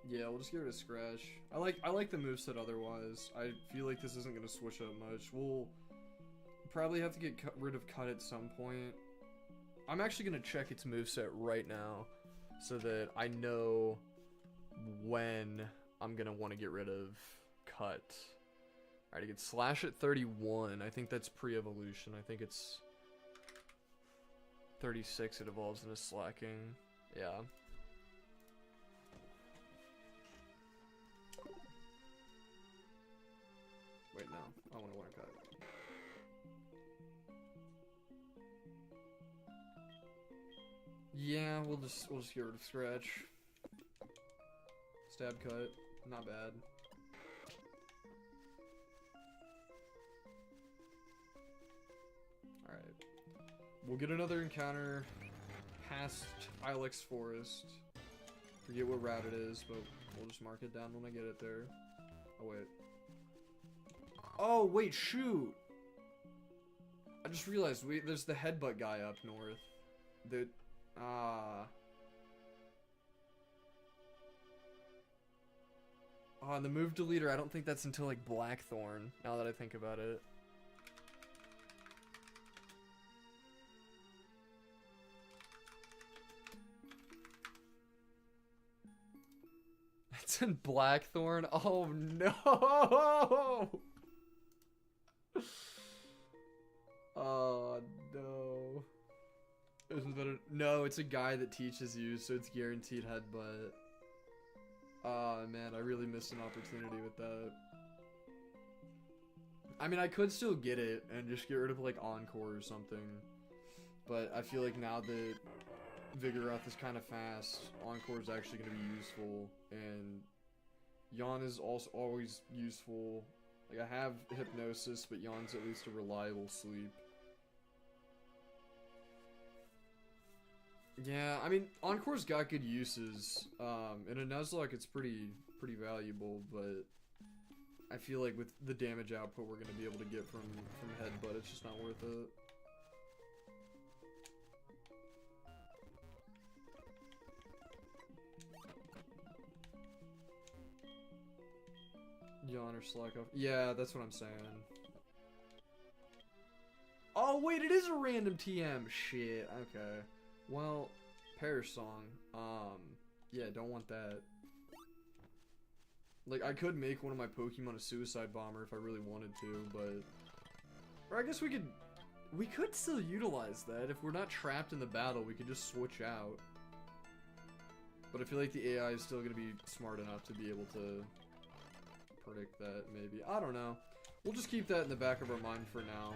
Yeah, we'll just get rid of Scratch. I like the moveset otherwise. I feel like this isn't gonna switch up much. We'll probably have to get rid of Cut at some point. I'm actually gonna check its moveset right now so that I know when I'm gonna want to get rid of Cut. Alright, I get Slash at 31. I think that's pre-evolution. I think it's 36 it evolves into Slacking. Yeah. Wait, no. I want to learn Cut. Yeah, we'll just get rid of Scratch. Stab Cut, not bad. Alright. We'll get another encounter past Ilex Forest. Forget what route it is, but we'll just mark it down when I get it there. Oh, wait. Oh, wait, shoot! I just realized, there's the Headbutt guy up north. And the move deleter, I don't think that's until, like, Blackthorn, now that I think about it. It's in Blackthorn? Oh, no! Oh, no. Isn't that a... No, it's a guy that teaches you, so it's guaranteed Headbutt. Ah, man, I really missed an opportunity with that. I mean, I could still get it and just get rid of, like, Encore or something. But I feel like now that Vigoroth is kind of fast, Encore is actually going to be useful. And Yawn is also always useful. Like, I have Hypnosis, but Yawn's at least a reliable sleep. Yeah, I mean, Encore's got good uses. In a Nuzlocke, it's pretty valuable, but I feel like with the damage output we're gonna be able to get from Headbutt, it's just not worth it. Yawn or Slack off. Yeah, that's what I'm saying. Oh, wait, it is a random TM. Shit, okay. Well, Perish Song. Yeah, don't want that. Like, I could make one of my Pokemon a suicide bomber if I really wanted to, but... Or I guess we could still utilize that. If we're not trapped in the battle, we could just switch out. But I feel like the AI is still going to be smart enough to be able to predict that, maybe. I don't know. We'll just keep that in the back of our mind for now.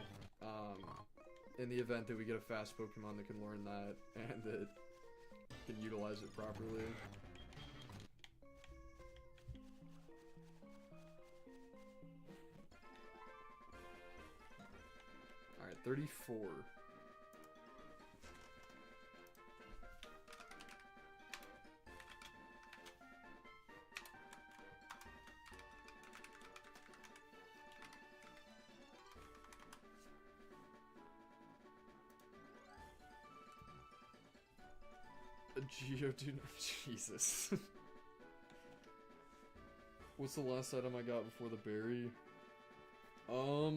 In the event that we get a fast Pokemon that can learn that, and that can utilize it properly. Alright, 34. A Geodude, Jesus. What's the last item I got before the berry? I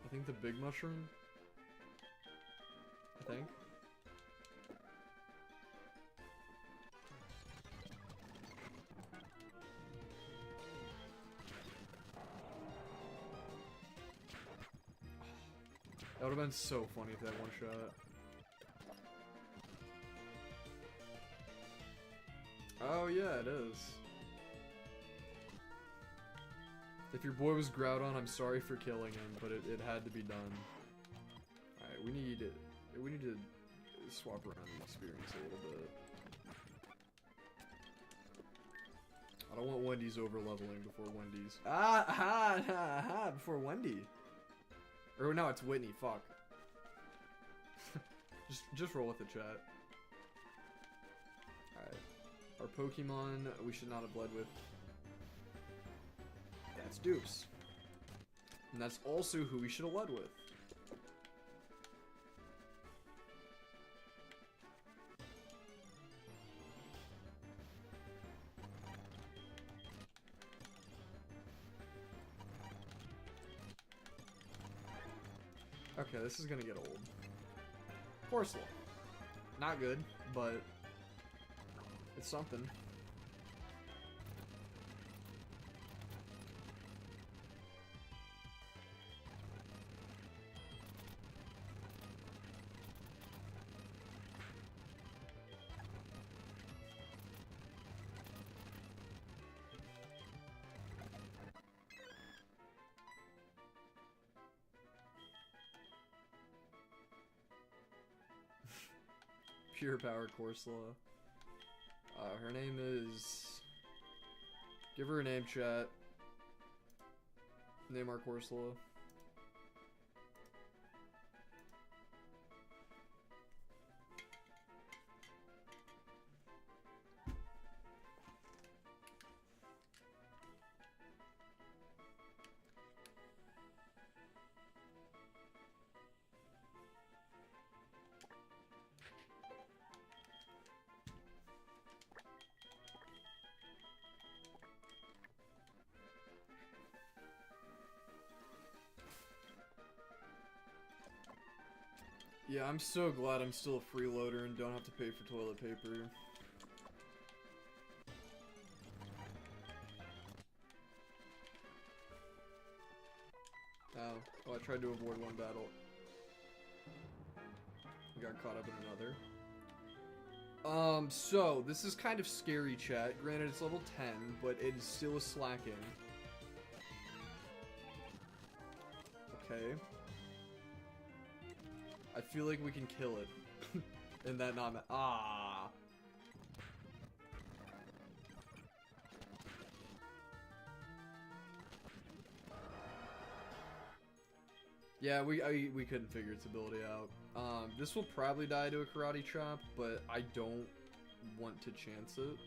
think the big mushroom? I think. That would have been so funny if that one shot. Oh yeah, it is. If your boy was Groudon, I'm sorry for killing him, but it had to be done. Alright, we need to swap around the experience a little bit. I don't want Wendy's over leveling before Wendy's. Before Wendy. Or no, it's Whitney, fuck. just roll with the chat. Alright. Our Pokemon we should not have led with. That's Dupes. And that's also who we should have led with. Okay, this is gonna get old. Corsola. Not good, but it's something. Pure Power Corsola. Her name is... Give her a name, chat. Name our Corsola. Yeah, I'm so glad I'm still a freeloader and don't have to pay for toilet paper. Oh, I tried to avoid one battle. Got caught up in another. So, this is kind of scary, chat. Granted, it's level 10, but it is still a slacking. Okay. I feel like we can kill it. And that not Yeah, we couldn't figure its ability out. This will probably die to a karate chop, but I don't want to chance it.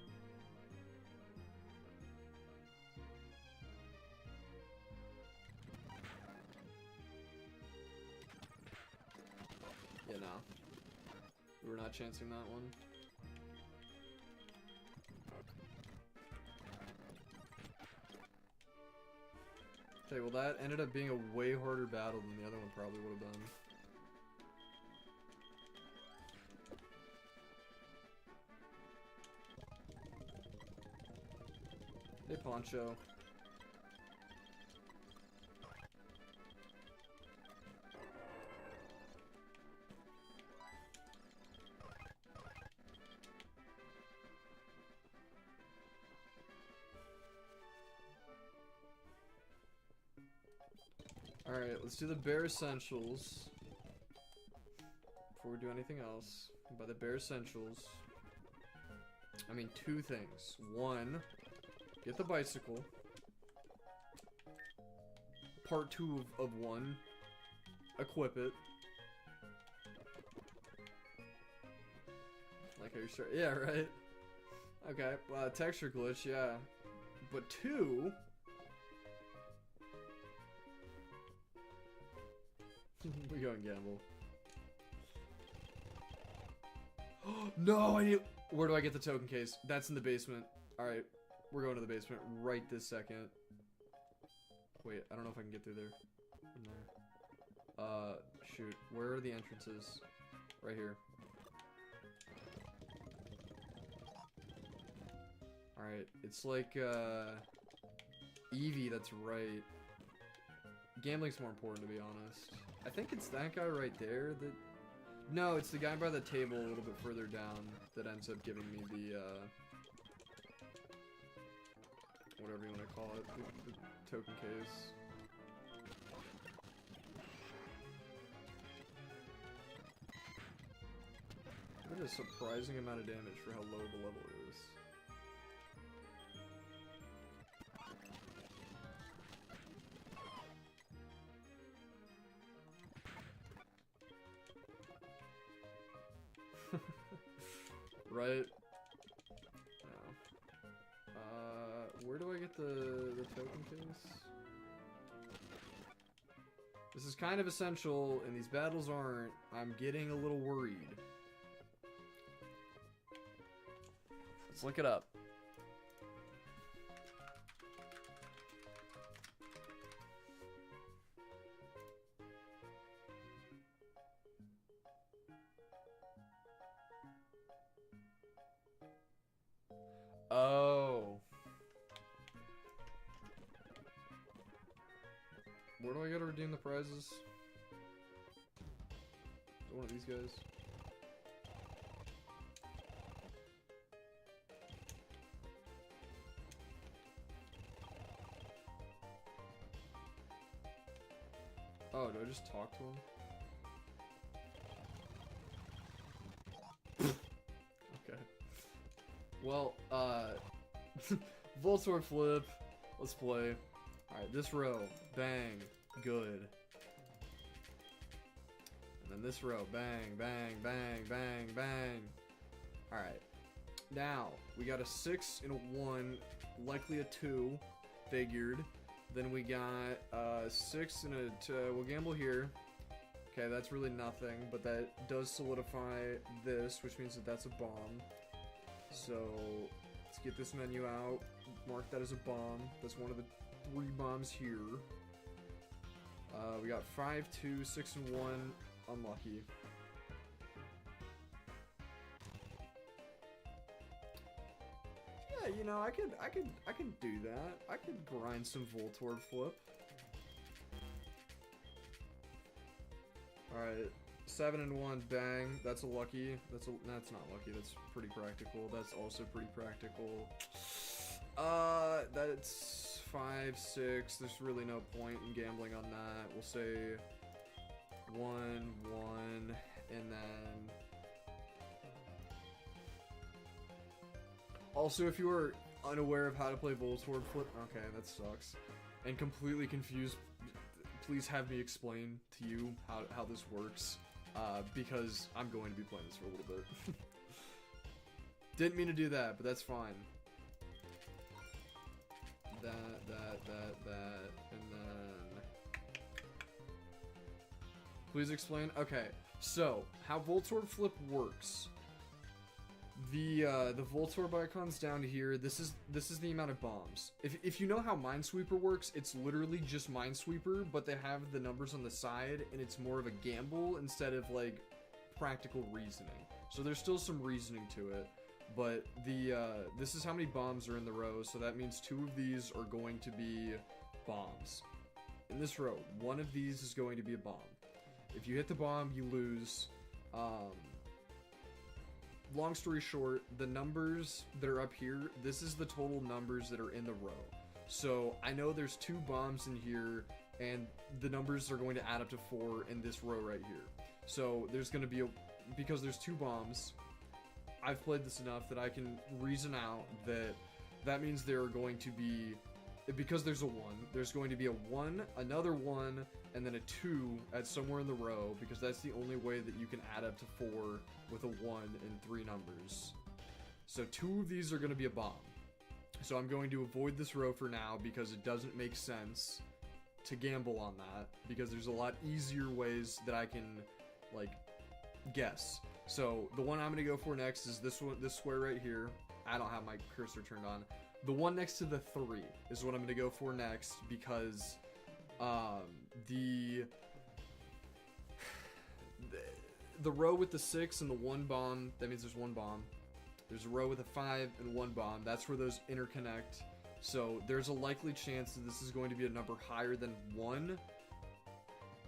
Yeah, no. We're not chancing that one. Okay, well that ended up being a way harder battle than the other one probably would have been. Hey, Poncho. Alright, let's do the bare essentials. Before we do anything else. By the bare essentials, I mean 2 things. 1, get the bicycle. Part 2 of 1, equip it. Like how you start. Yeah, right? Okay, texture glitch, yeah. But 2... we go and gamble. No, I need... Where do I get the token case? That's in the basement. Alright, we're going to the basement right this second. Wait, I don't know if I can get through there. From there. Shoot. Where are the entrances? Right here. Alright, it's like, Eevee that's right. Gambling's more important, to be honest. I think it's that guy right there that... No, it's the guy by the table a little bit further down that ends up giving me the, whatever you want to call it, the token case. That is a surprising amount of damage for how low the level is. Right? No. Where do I get the token case? This is kind of essential, and these battles aren't. I'm getting a little worried. Let's look it up. Oh. Where do I go to redeem the prizes? Is it one of these guys? Oh, do I just talk to him? Okay. Well, Voltorb flip. Let's play. Alright, this row. Bang. Good. And then this row. Bang, bang, bang, bang, bang. Alright. Now, we got a 6 and a 1. Likely a 2. Figured. Then we got 6 and a 2. We'll gamble here. Okay, that's really nothing. But that does solidify this, which means that that's a bomb. So, let's get this menu out. Mark that as a bomb. That's one of the 3 bombs here. We got 5, 2, 6, and 1. Unlucky. Yeah, you know, I could do that. I could grind some Voltorb flip. Alright. 7 and 1, bang. That's a lucky. That's not lucky. That's pretty practical. That's also pretty practical. That's 5, 6. There's really no point in gambling on that. We'll say 1, 1, and then. Also, if you are unaware of how to play Voltorb flip, okay, that sucks, and completely confused, please have me explain to you how this works. Because I'm going to be playing this for a little bit. Didn't mean to do that, but that's fine. That, and then... Please explain? Okay, so, how Voltorb flip works. The Voltorb icon's down here. This is the amount of bombs. If you know how Minesweeper works, it's literally just Minesweeper, but they have the numbers on the side, and it's more of a gamble instead of like practical reasoning. So there's still some reasoning to it, But this is how many bombs are in the row, so that means 2 of these are going to be bombs. In this row, 1 of these is going to be a bomb. If you hit the bomb, you lose. Long story short, the numbers that are up here, this is the total numbers that are in the row. So I know there's 2 bombs in here, and the numbers are going to add up to 4 in this row right here. So there's going to be because there's 2 bombs, I've played this enough that I can reason out that means there are going to be, because there's a 1, there's going to be a 1, another 1, and then a 2 at somewhere in the row, because that's the only way that you can add up to 4 with a 1 and 3 numbers. So 2 of these are going to be a bomb. So I'm going to avoid this row for now because it doesn't make sense to gamble on that, because there's a lot easier ways that I can, like, guess. So the one I'm going to go for next is this one, this square right here. I don't have my cursor turned on. The one next to the 3 is what I'm going to go for next, because the row with the 6 and the 1 bomb, that means there's 1 bomb. There's a row with a 5 and 1 bomb. That's where those interconnect. So there's a likely chance that this is going to be a number higher than 1,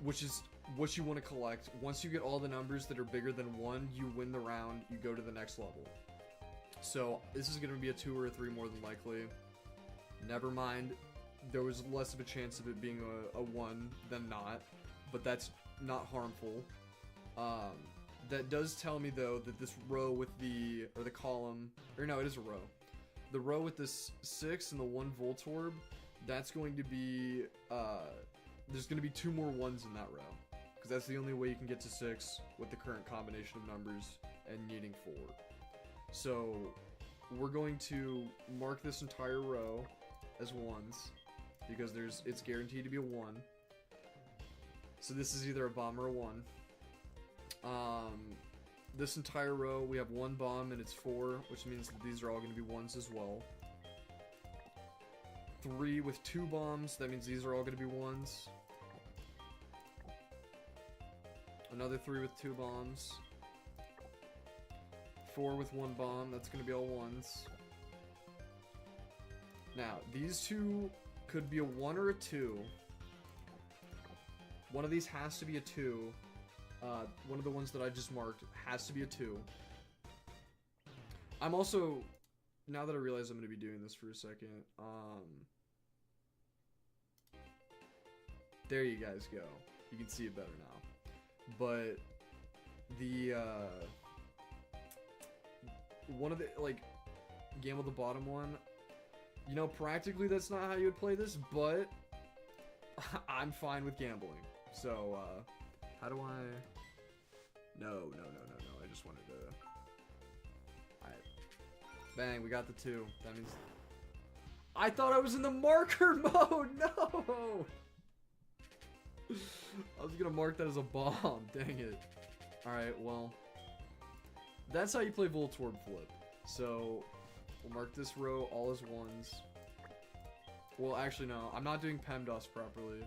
which is what you want to collect. Once you get all the numbers that are bigger than 1, you win the round, you go to the next level. So this is going to be a 2 or a 3 more than likely. Never mind, there was less of a chance of it being a 1 than not, but that's not harmful. That does tell me though that this row with the column, or no, it is a row. The row with this 6 and the 1 Voltorb, that's going to be, there's going to be 2 more 1s in that row, because that's the only way you can get to 6 with the current combination of numbers and needing 4. So we're going to mark this entire row as 1s, because it's guaranteed to be a 1. So this is either a bomb or a 1. This entire row, we have 1 bomb and it's 4, which means that these are all going to be 1s as well. 3 with 2 bombs, that means these are all going to be 1s. Another 3 with 2 bombs. 4 with 1 bomb, that's going to be all 1s. Now, these 2 could be a 1 or a 2. One of these has to be a 2. One of the ones that I just marked has to be a 2. I'm also, now that I realize I'm going to be doing this for a second, there you guys go. You can see it better now. But the, one of the, like, gamble the bottom one, you know, practically that's not how you would play this, but I'm fine with gambling. So, how do I... No. I just wanted to... Alright. Bang, we got the 2. That means... I thought I was in the marker mode! No! I was gonna mark that as a bomb. Dang it. Alright, well... That's how you play Voltorb Flip. So, we'll mark this row all as 1s. Well, actually, no. I'm not doing PEMDOS properly.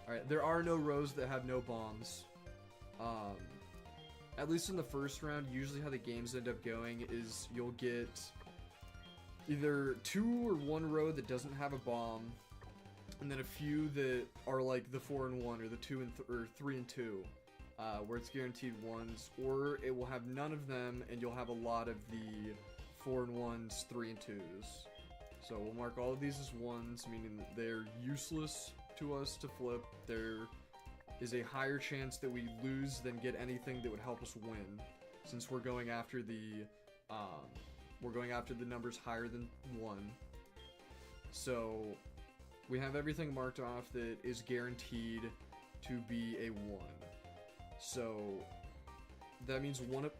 Alright, there are no rows that have no bombs. At least in the first round, usually how the games end up going is you'll get either 2 or 1 row that doesn't have a bomb, and then a few that are like the 4 and 1 or the 2 and or 3 and 2, where it's guaranteed 1s, or it will have none of them and you'll have a lot of the 4 and 1s, 3 and 2s. So we'll mark all of these as 1s, meaning that they're useless to us to flip. There is a higher chance that we lose than get anything that would help us win, since we're going after the numbers higher than 1. So we have everything marked off that is guaranteed to be a 1. So that means one of...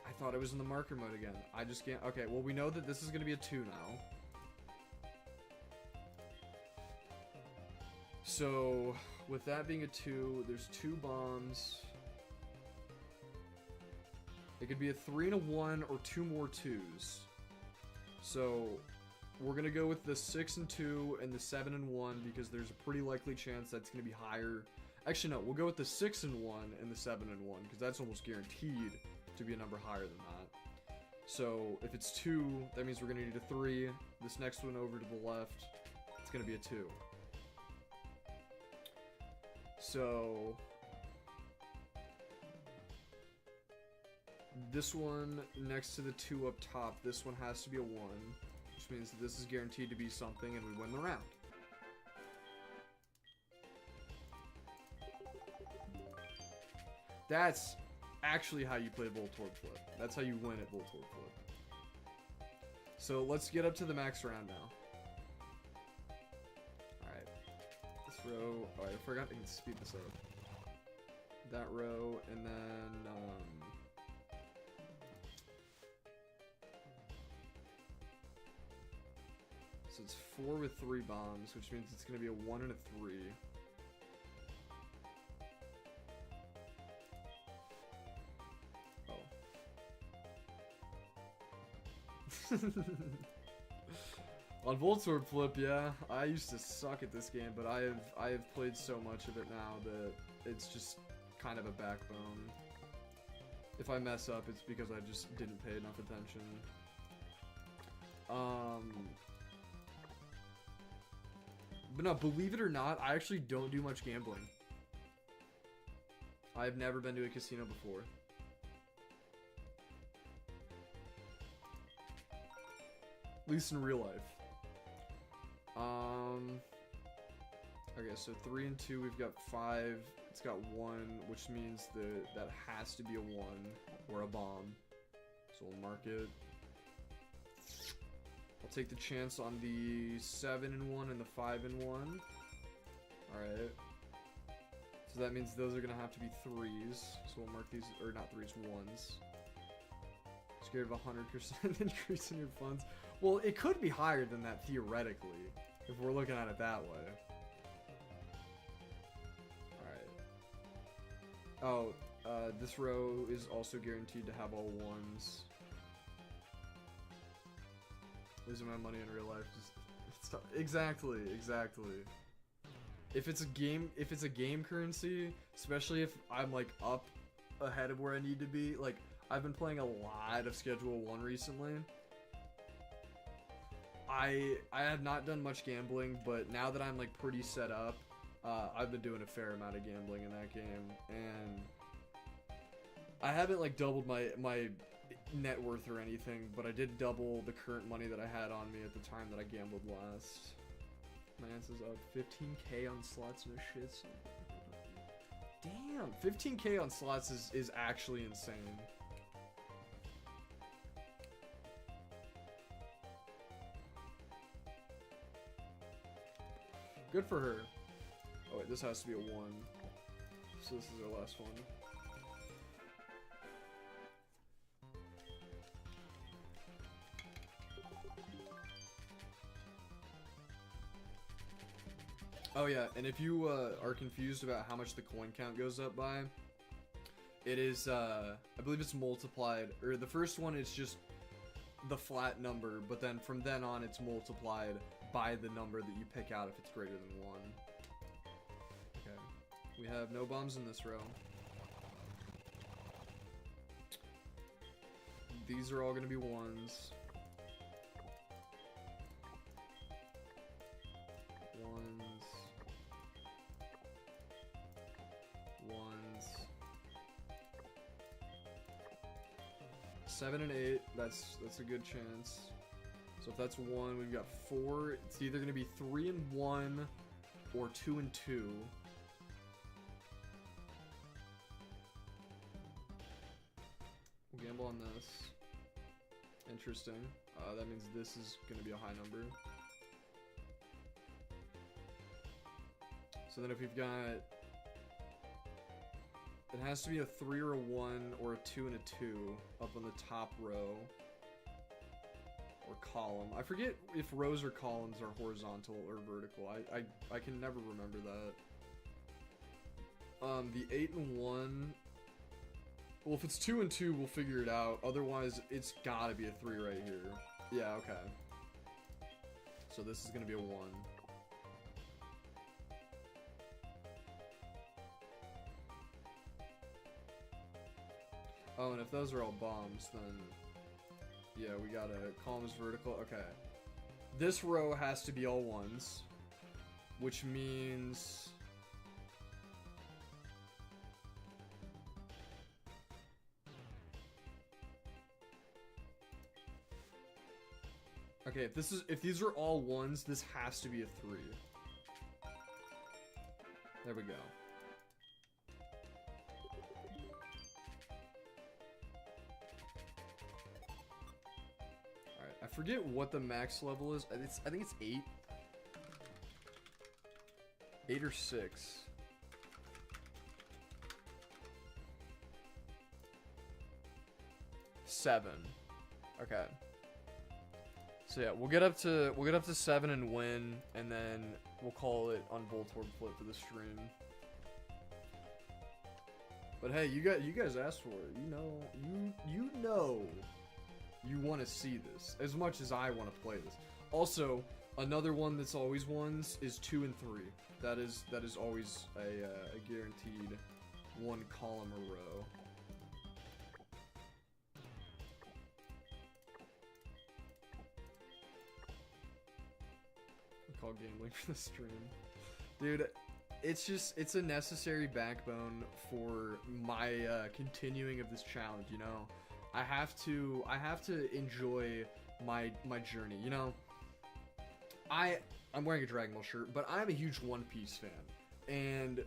I thought I was in the marker mode again. I just can't... Okay, well, we know that this is going to be a 2 now. So, with that being a 2, there's 2 bombs. It could be a 3 and a 1, or 2 more 2s. So, we're going to go with the 6 and 2 and the 7 and 1, because there's a pretty likely chance that's going to be higher. Actually, no, we'll go with the 6 and 1 and the 7 and 1, because that's almost guaranteed to be a number higher than that. So if it's 2, that means we're gonna need a 3. This next one over to the left, it's gonna be a 2. So this one next to the 2 up top, this one has to be a 1, which means that this is guaranteed to be something and we win the round. That's actually how you play Voltorb Flip. That's how you win at Voltorb Flip. So let's get up to the max round now. Alright. This row... Oh, I forgot I can speed this up. That row, and then... So it's 4 with 3 bombs, which means it's going to be a 1 and a 3. On Voltorb Flip, yeah, I used to suck at this game, but I have played so much of it now that it's just kind of a backbone. If I mess up, it's because I just didn't pay enough attention. But no, believe it or not, I actually don't do much gambling. I've never been to a casino before. At least in real life. Okay, so 3 and 2, we've got 5. It's got 1, which means that has to be a 1 or a bomb. So we'll mark it. I'll take the chance on the 7 and 1 and the 5 and 1. Alright. So that means those are gonna have to be 3s. So we'll mark these, or not 3s, 1s. Scared of 100% increase in your funds. Well, it could be higher than that theoretically, if we're looking at it that way. Alright. Oh, this row is also guaranteed to have all 1s. Losing my money in real life just... Exactly. If it's a game currency, especially if I'm like up ahead of where I need to be, like I've been playing a lot of Schedule 1 recently. I have not done much gambling, but now that I'm like pretty set up, I've been doing a fair amount of gambling in that game, and I haven't like doubled my net worth or anything, but I did double the current money that I had on me at the time that I gambled last. My answer's up 15k on slots, no shit. Damn, 15k on slots is actually insane. Good for her. Oh wait, this has to be a 1. So this is our last one. Oh yeah, and if you are confused about how much the coin count goes up by, it is, I believe it's multiplied, or the first one is just the flat number, but then from then on it's multiplied by the number that you pick out if it's greater than 1. Okay, we have no bombs in this row. These are all going to be 1s. 7 and 8, that's a good chance. So if that's 1, we've got 4. It's either going to be 3 and 1 or 2 and 2. We'll gamble on this. Interesting. That means this is going to be a high number. So then if we've got... It has to be a 3 or a 1 or a 2 and a 2 up on the top row. Or column. I forget if rows or columns are horizontal or vertical. I can never remember that. The 8 and 1... Well, if it's 2 and 2, we'll figure it out. Otherwise, it's gotta be a 3 right here. Yeah, okay. So this is gonna be a 1. Oh, and if those are all bombs, then Yeah, we gotta columns vertical. Okay. This row has to be all ones, which means... Okay, if these are all ones, this has to be a 3. There we go. Alright, I forget what the max level is. I think it's 8. 8 or 6. Seven. Okay. So yeah, we'll get up to 7 and win, and then we'll call it on Voltorb Flip for the stream. But hey, you guys asked for it. You know you want to see this as much as I want to play this. Also, another one that's always ones is 2 and 3. That is always a guaranteed one column or row. Call gambling for the stream, dude. It's a necessary backbone for my continuing of this challenge. You know, I have to enjoy my journey. You know, I'm wearing a Dragon Ball shirt, but I'm a huge One Piece fan, and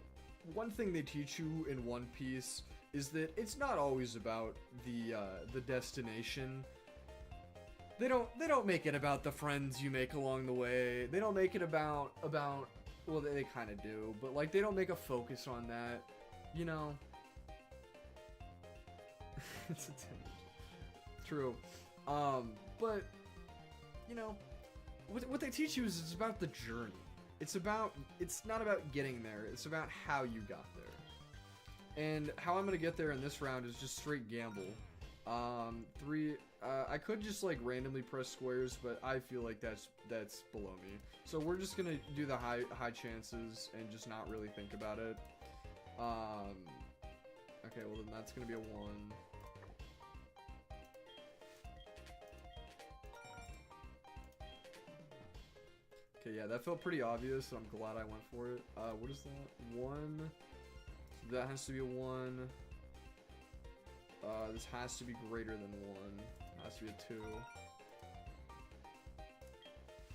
one thing they teach you in One Piece is that it's not always about the destination. They don't make it about the friends you make along the way. They don't make it about well, they kind of do, but like they don't make a focus on that, you know. It's a tangent. True. But you know, what they teach you is it's about the journey. It's not about getting there. It's about how you got there. And how I'm gonna get there in this round is just straight gamble. 3. I could just like randomly press squares, but I feel like that's below me. So we're just gonna do the high chances and just not really think about it. Okay, well then that's gonna be a 1. Okay, yeah, that felt pretty obvious, so I'm glad I went for it. What is that? 1. So that has to be a 1. This has to be greater than 1. It has to be a 2.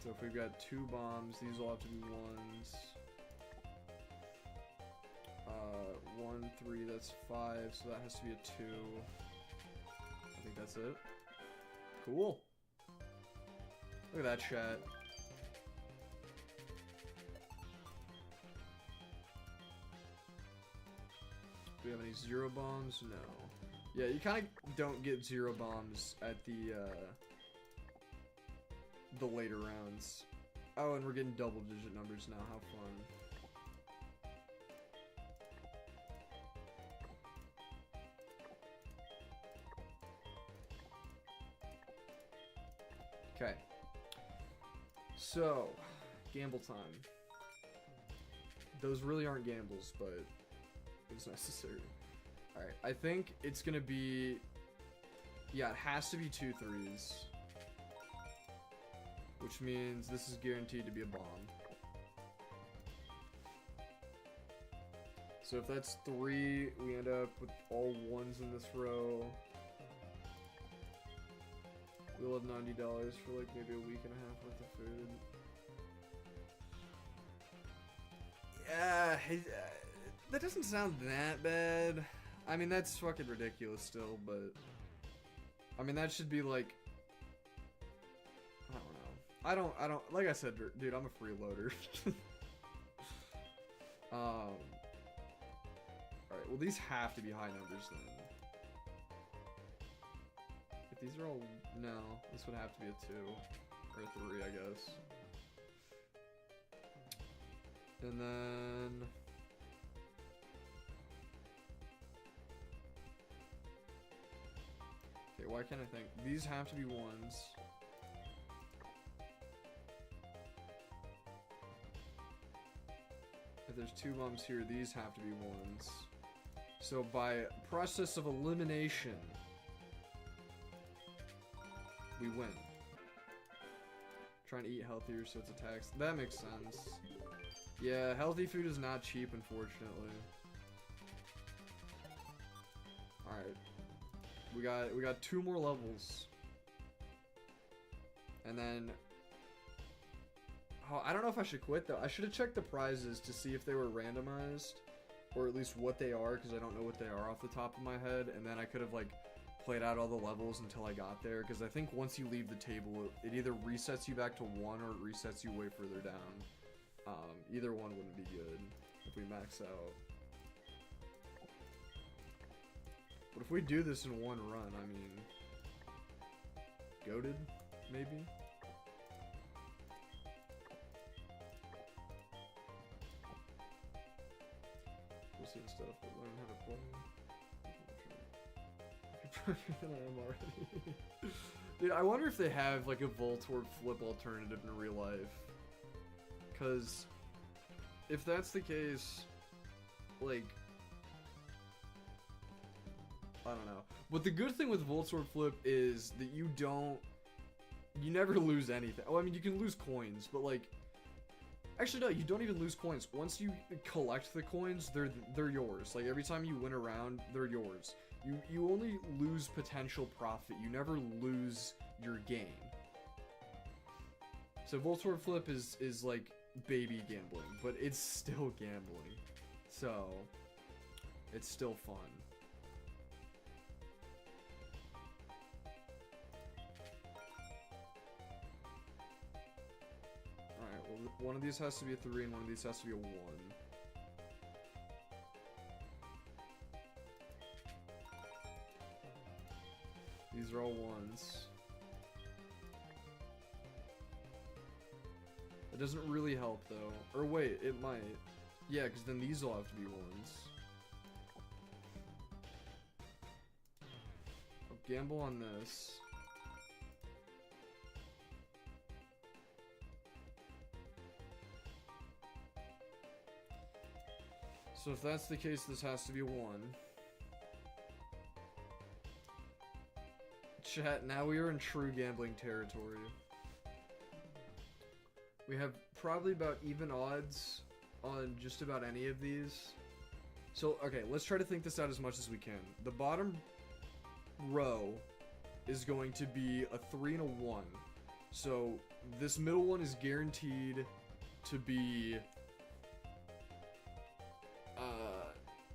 So if we've got 2 bombs, these all have to be 1s. 1, 3, that's 5, so that has to be a 2. I think that's it. Cool. Look at that chat. Do we have any 0 bombs? No. Yeah, you kind of don't get 0 bombs at the later rounds. Oh, and we're getting double-digit numbers now. How fun. Okay. So, gamble time. Those really aren't gambles, but it's necessary. Alright, I think it's gonna be... Yeah, it has to be 2 3s. Which means this is guaranteed to be a bomb. So if that's 3, we end up with all 1s in this row. We'll have $90 for like maybe a week and a half worth of food. Yeah, that doesn't sound that bad. I mean, that's fucking ridiculous still, but... I mean, that should be like... I don't know. Like I said, dude, I'm a freeloader. Alright, well, these have to be high numbers then. If these are all... No, this would have to be a 2. Or a 3, I guess. And then... Okay, why can't I think? These have to be 1s. If there's 2 bombs here, these have to be 1s. So by process of elimination, we win. Trying to eat healthier, so it's a tax. That makes sense. Yeah, healthy food is not cheap, unfortunately. Alright. We got 2 more levels. And then... Oh, I don't know if I should quit, though. I should have checked the prizes to see if they were randomized. Or at least what they are, because I don't know what they are off the top of my head. And then I could have, like, played out all the levels until I got there. Because I think once you leave the table, it either resets you back to 1 or it resets you way further down. Either one wouldn't be good if we max out. But if we do this in 1 run, I mean... goated, maybe? We'll see stuff, but learn how to play. I am already. Dude, I wonder if they have like a Voltorb flip alternative in real life. Cause if that's the case, like, I don't know. But the good thing with Voltorb flip is that you never lose anything. Oh, I mean, you can lose coins, but like, actually no, you don't even lose coins. Once you collect the coins, they're yours. Like every time you win a round, they're yours. You only lose potential profit. You never lose your gain. So Voltorb flip is like baby gambling, but it's still gambling. So it's still fun. Alright, well one of these has to be a 3 and one of these has to be a 1. These are all 1s. It doesn't really help though. Or wait, it might. Yeah, because then these will have to be 1s. I'll gamble on this. So if that's the case, this has to be 1. Chat, now we are in true gambling territory. We have probably about even odds on just about any of these. So, okay, let's try to think this out as much as we can. The bottom row is going to be a 3 and a 1. So, this middle one is guaranteed to be...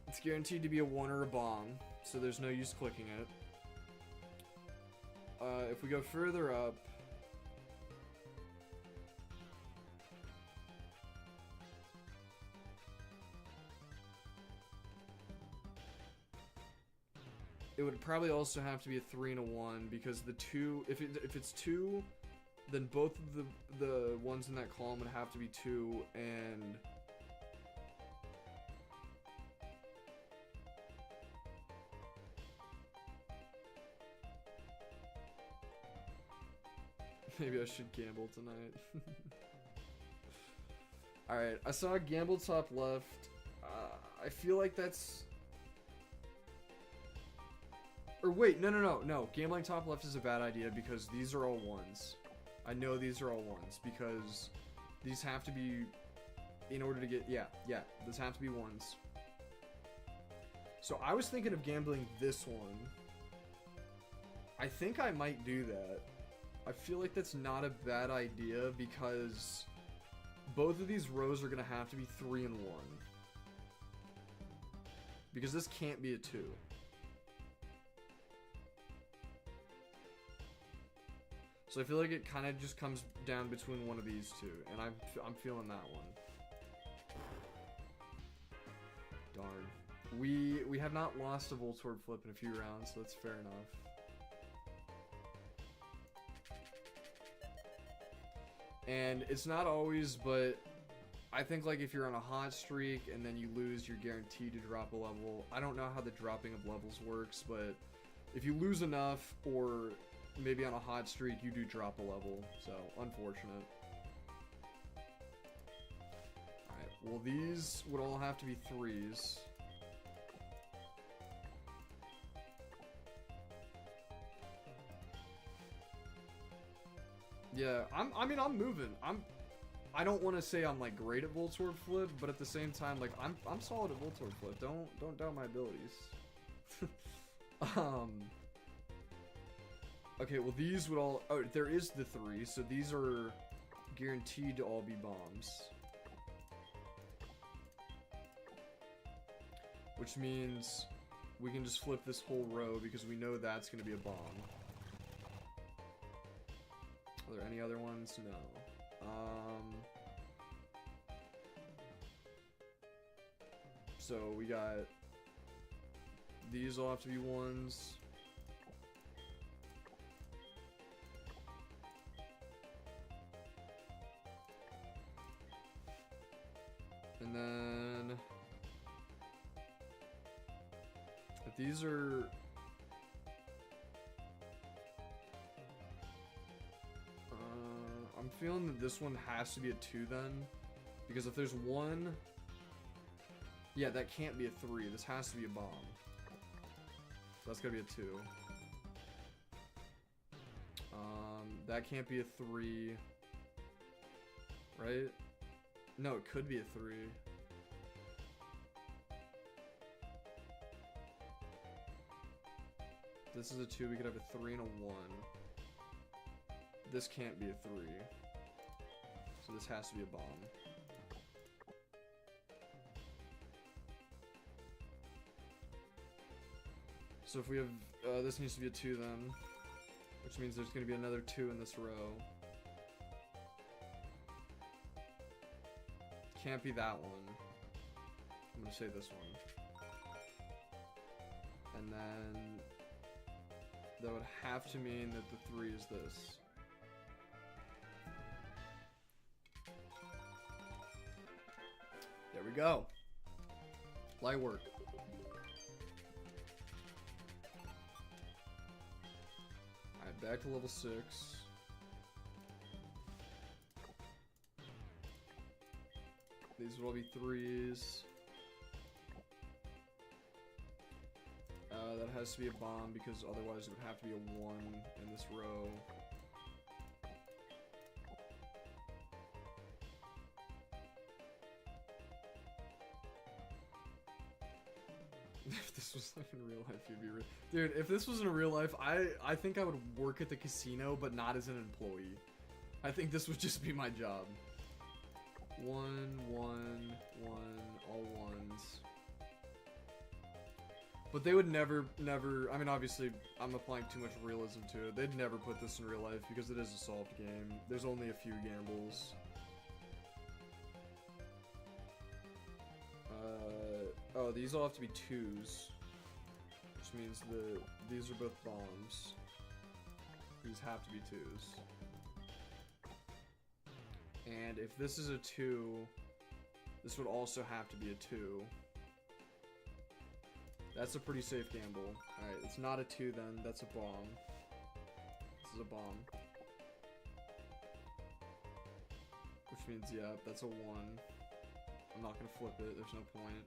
it's guaranteed to be a 1 or a bong, so there's no use clicking it. If we go further up, it would probably also have to be a 3 and a 1 because the 2, if it's 2, then both of the ones in that column would have to be 2 and maybe I should gamble tonight. Alright, I saw a gamble top left. I feel like that's... Or wait, no. Gambling top left is a bad idea because these are all 1s. I know these are all 1s because these have to be... In order to get... Yeah, these have to be 1s. So I was thinking of gambling this one. I think I might do that. I feel like that's not a bad idea because both of these rows are going to have to be 3 and 1. Because this can't be a 2. So I feel like it kind of just comes down between one of these two, and I'm feeling that one. Darn. We have not lost a Voltorb flip in a few rounds, so that's fair enough. And it's not always, but I think like if you're on a hot streak and then you lose, you're guaranteed to drop a level. I don't know how the dropping of levels works, but if you lose enough or maybe on a hot streak, you do drop a level. So, unfortunate. Alright, well these would all have to be 3s. Yeah, I mean, I'm moving. I don't want to say I'm like great at Voltorb Flip, but at the same time, like I'm solid at Voltorb Flip. Don't doubt my abilities. Okay, well these would all. Oh, there is the 3, so these are guaranteed to all be bombs. Which means we can just flip this whole row because we know that's going to be a bomb. Are there any other ones? No. So we got these all have to be 1s. And then if these are I'm feeling that this one has to be a 2 then, because if there's 1, yeah, that can't be a 3. This has to be a bomb. So that's gotta be a 2. That can't be a 3, right? No, it could be a 3. This is a 2. We could have a 3 and a 1. This can't be a 3. So this has to be a bomb. So if we have, this needs to be a 2 then, which means there's going to be another 2 in this row. Can't be that one. I'm going to say this one. And then that would have to mean that the 3 is this. There we go. Light work. Alright, back to level 6. These would all be 3s. That has to be a bomb because otherwise it would have to be a 1 in this row. If this was like in real life, you'd be dude, if this was in real life, I think I would work at the casino, but not as an employee. I think this would just be my job. 1, 1, 1, all 1s. But they would never, I mean, obviously, I'm applying too much realism to it. They'd never put this in real life because it is a solved game. There's only a few gambles. Oh, these all have to be 2s. Which means these are both bombs. These have to be 2s. And if this is a 2, this would also have to be a 2. That's a pretty safe gamble. Alright, it's not a 2 then, that's a bomb. This is a bomb. Which means, yeah, that's a 1. I'm not gonna flip it, there's no point.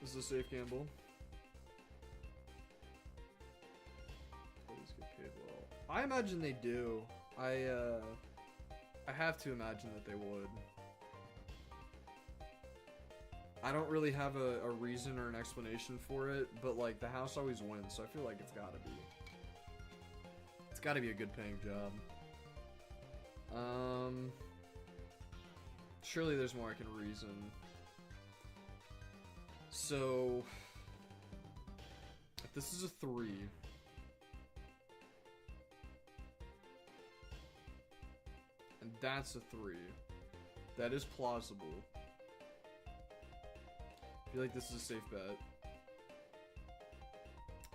This is a safe gamble. Please get paid well. I imagine they do. I have to imagine that they would. I don't really have a reason or an explanation for it, but like the house always wins, so I feel like it's gotta be. It's gotta be a good paying job. Surely there's more I can reason. So, if this is a 3, and that's a 3, that is plausible. I feel like this is a safe bet.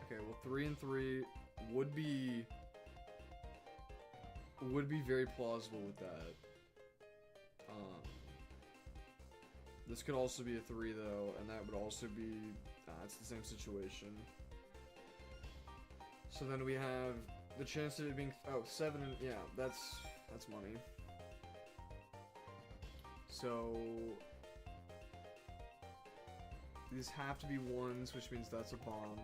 Okay, well 3 and 3 would be very plausible with that. This could also be a 3 though, and that would also be, it's the same situation. So then we have the chance of it being, 7, and, yeah, that's money. So these have to be 1s, which means that's a bomb.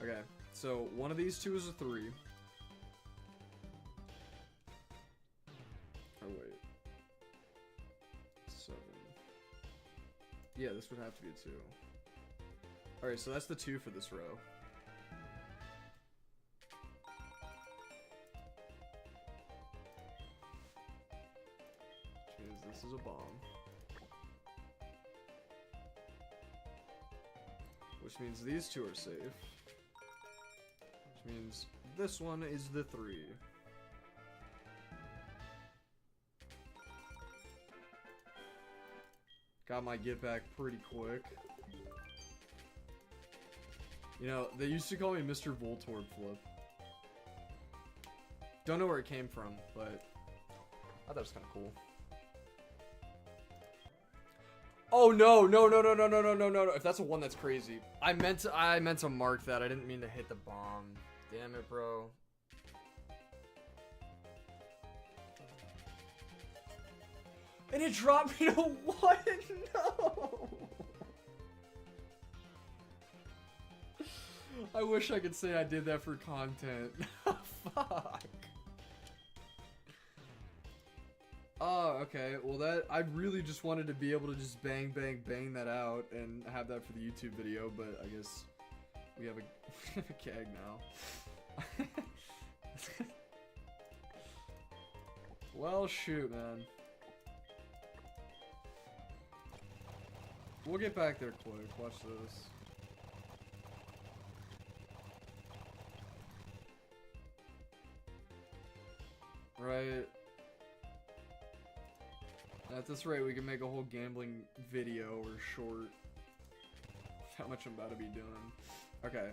Okay, so one of these two is a 3. Oh, wait. 7. Yeah, this would have to be a 2. Alright, so that's the 2 for this row. Which means this is a bomb. Which means these two are safe. Which means this one is the 3. Got my get back pretty quick. You know, they used to call me Mr. Voltorb Flip. Don't know where it came from, but I thought it was kind of cool. Oh no, no, no, no, no, no, no, no, no. If that's a 1, that's crazy. I meant to mark that. I didn't mean to hit the bomb. Damn it, bro. And it dropped me to 1. No. I wish I could say I did that for content. Fuck. Oh, okay. Well, that I really just wanted to be able to just bang, bang, bang that out and have that for the YouTube video, but I guess we have a keg now. Well, shoot, man. We'll get back there quick. Watch this. Right. At this rate, we can make a whole gambling video or short. How much I'm about to be doing. Okay.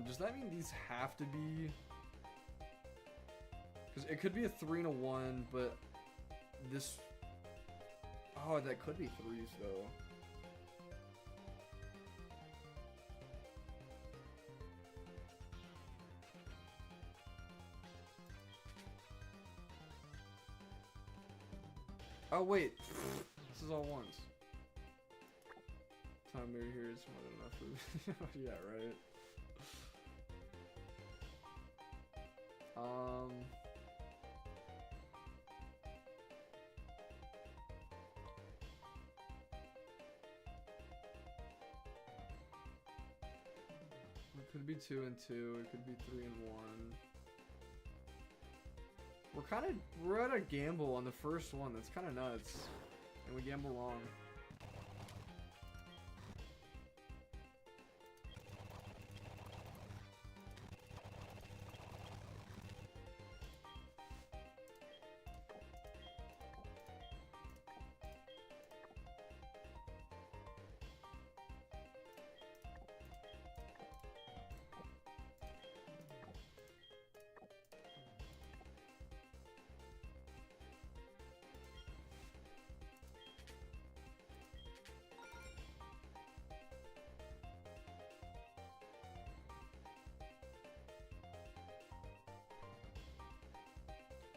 Does that mean these have to be? Because it could be a 3 and a 1, but this. Oh, that could be 3s though. Oh wait, this is all 1s. Time mirror here is more than enough for yeah, right. It could be 2 and 2. It could be 3 and 1. We're at a gamble on the first one. That's kind of nuts. And we gamble wrong.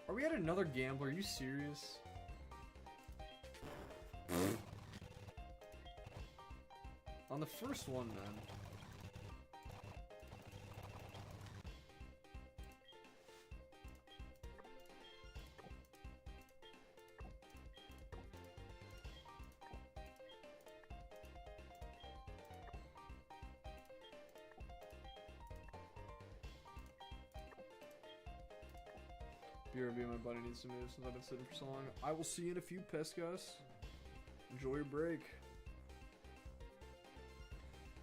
Are we at another gamble? Are you serious? On the first one, then. BRB, my body needs to move since I've been sitting for so long. I will see you in a few, Pescas. Enjoy your break.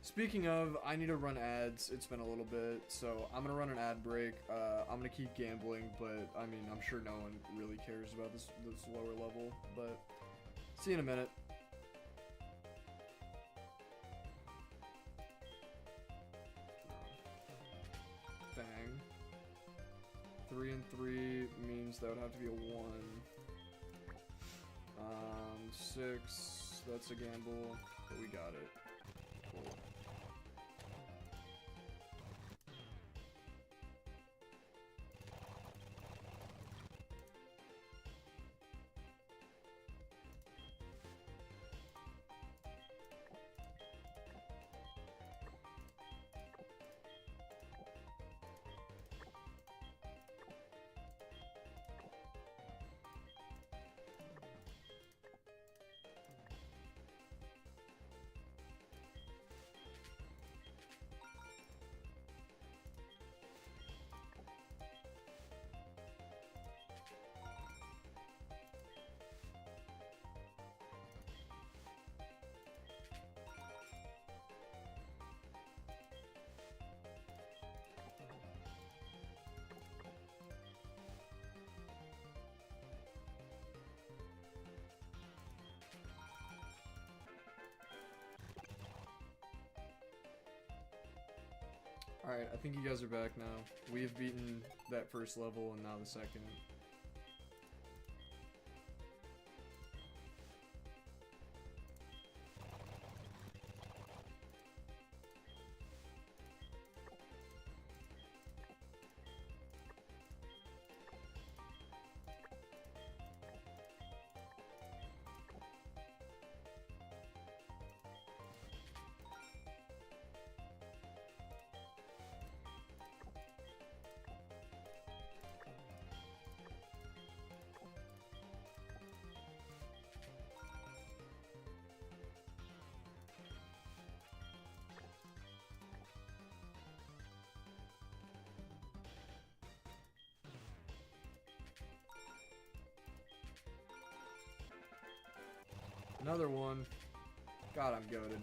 Speaking of, I need to run ads. It's been a little bit, so I'm gonna run an ad break. I'm gonna keep gambling, but I mean, I'm sure no one really cares about this lower level. But see you in a minute. Bang. 3 and 3 means that would have to be a 1. 6, that's a gamble, but we got it. Cool. Alright, I think you guys are back now. We have beaten that first level and now the second. Another one. God, I'm goated.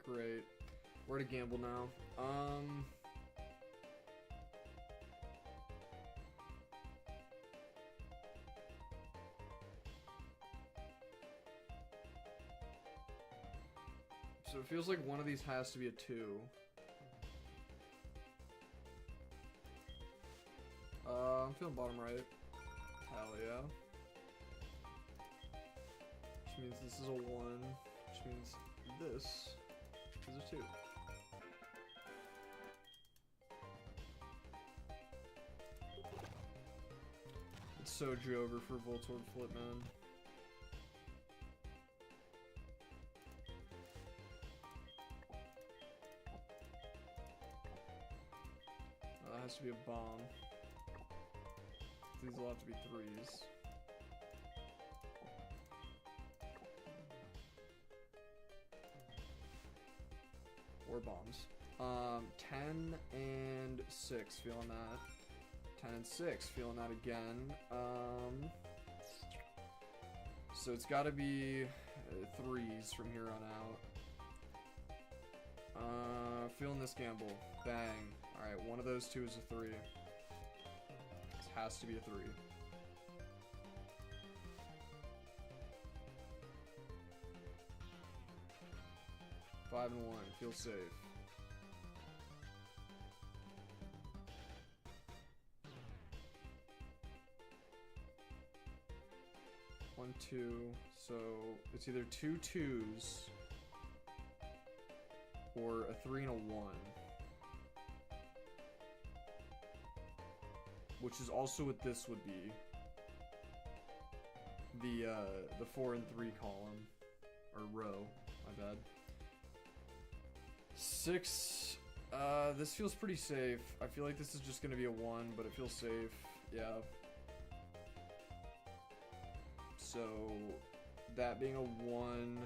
Great. Where to gamble now? So it feels like one of these has to be a 2. I'm feeling bottom right. Hell yeah. Which means this is a 1. Which means this is a 2. It's so Jover for Voltorb Flip, man. That has to be a bomb. These will have to be 3s. Or bombs. 10 and 6, feeling that. 10 and 6, feeling that again. So it's got to be 3s from here on out. Feeling this gamble. Bang. Alright, one of those two is a 3. This has to be a 3. Five and 1. Feel safe. One, 2. So it's either 2 2s or a 3 and a 1. Which is also what this would be. The 4 and 3 column. Or row. My bad. 6. This feels pretty safe. I feel like this is just gonna be a 1, but it feels safe. Yeah. So that being a 1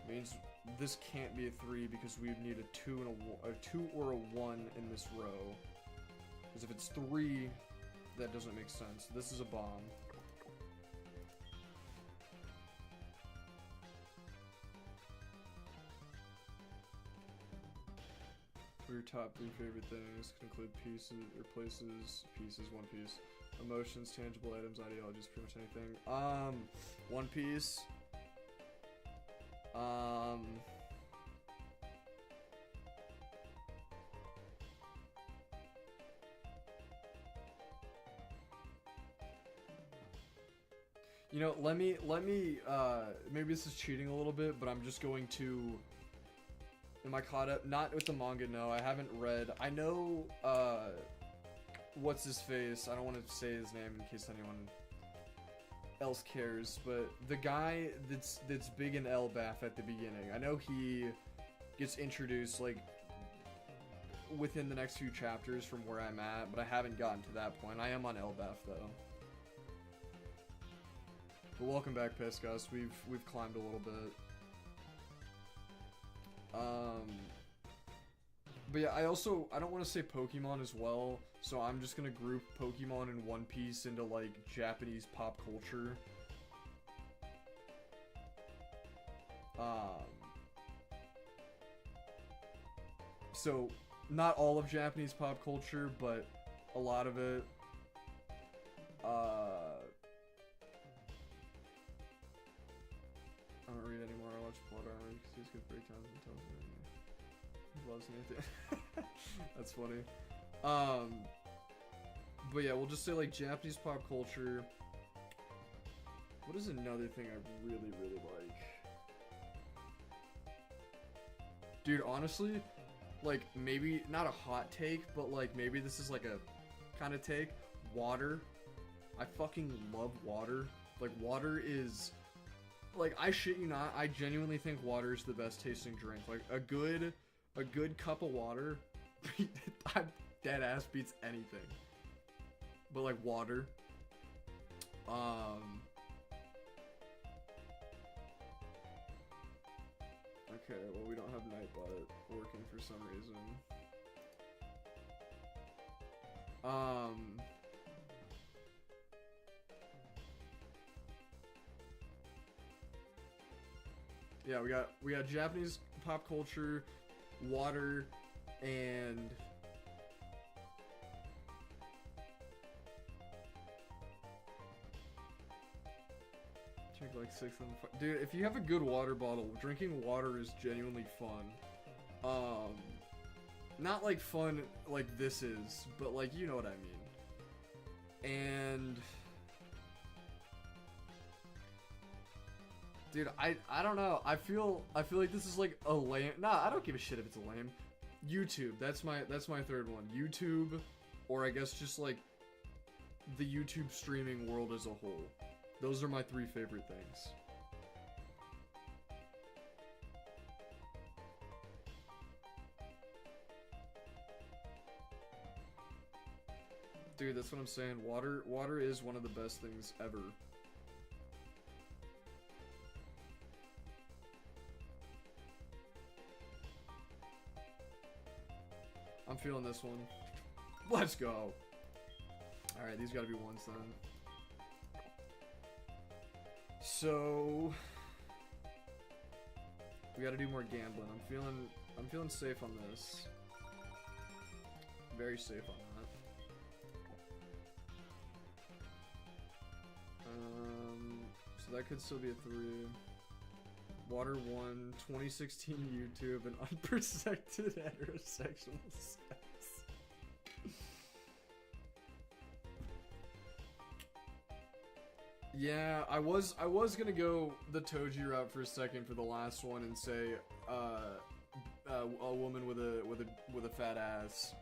means this can't be a 3 because we would need a 2 and a 2 or a 1 in this row. Because if it's 3, that doesn't make sense. This is a bomb. Your top 3 favorite things can include pieces or places, pieces, One Piece, emotions, tangible items, ideologies, pretty much anything. One Piece. You know, let me, maybe this is cheating a little bit, but I'm just going to Am I caught up? Not with the manga, no. I haven't read. I know, what's his face? I don't want to say his name in case anyone else cares, but the guy that's big in Elbaf at the beginning. I know he gets introduced, like, within the next few chapters from where I'm at, but I haven't gotten to that point. I am on Elbaf, though. But welcome back, Piscus. We've climbed a little bit. But yeah, I don't want to say Pokemon as well, so I'm just gonna group Pokemon and One Piece into, like, Japanese pop culture. So, not all of Japanese pop culture, but a lot of it. I don't read anymore. I watch Blood Armor because he's good breakdowns and tells me he loves me. That's funny. But yeah, we'll just say, like, Japanese pop culture. What is another thing I really, really like? Dude, honestly, like, maybe not a hot take, but, like, maybe this is like a kind of take. Water. I fucking love water. Like, water is, like, I shit you not, I genuinely think water is the best tasting drink. Like, a good cup of water, dead ass beats anything. But, like, water. Okay, well, we don't have Nightbot working for some reason. Yeah, we got Japanese pop culture, water, and drink like 6 of them. Dude, if you have a good water bottle, drinking water is genuinely fun. Not like fun like this is, but like, you know what I mean. And dude, I don't know. I feel like this is like a lame. Nah, I don't give a shit if it's a lame. YouTube, that's my third one. YouTube, or I guess just like the YouTube streaming world as a whole. Those are my 3 favorite things. Dude, that's what I'm saying. Water is one of the best things ever. I'm feeling this one. Let's go. Alright, these gotta be ones then. So we gotta do more gambling. I'm feeling safe on this. Very safe on that. So that could still be a 3. Water 1, 2016 YouTube, and unprotected heterosexual sex. Yeah, I was gonna go the Toji route for a second for the last one and say, a woman with a fat ass,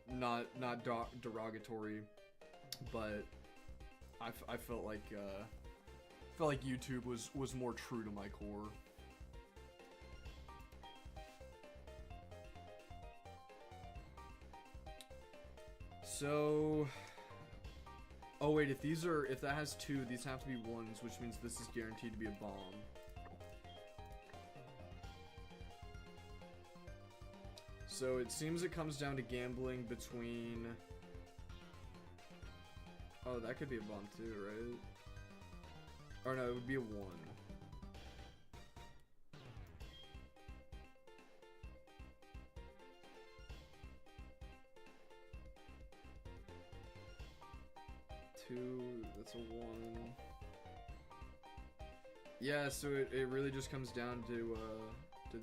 not derogatory, but I felt like YouTube was more true to my core. So, oh wait, if that has 2, these have to be 1s, which means this is guaranteed to be a bomb. So it seems it comes down to gambling between, oh, that could be a bomb too, right? Or no, it would be a 1. That's a 1. Yeah, so it really just comes down to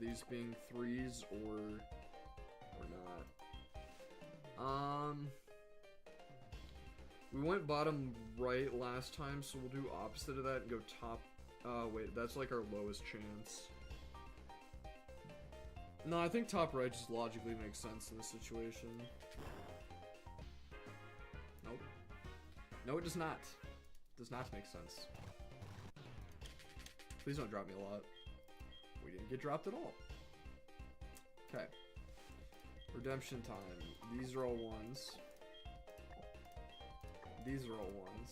these being 3s or not. We went bottom right last time, so we'll do opposite of that and go top. Wait, that's like our lowest chance. No, I think top right just logically makes sense in this situation. Nope. No, it does not. Does not make sense. Please don't drop me a lot. We didn't get dropped at all. Okay. Redemption time. These are all ones. These are all ones.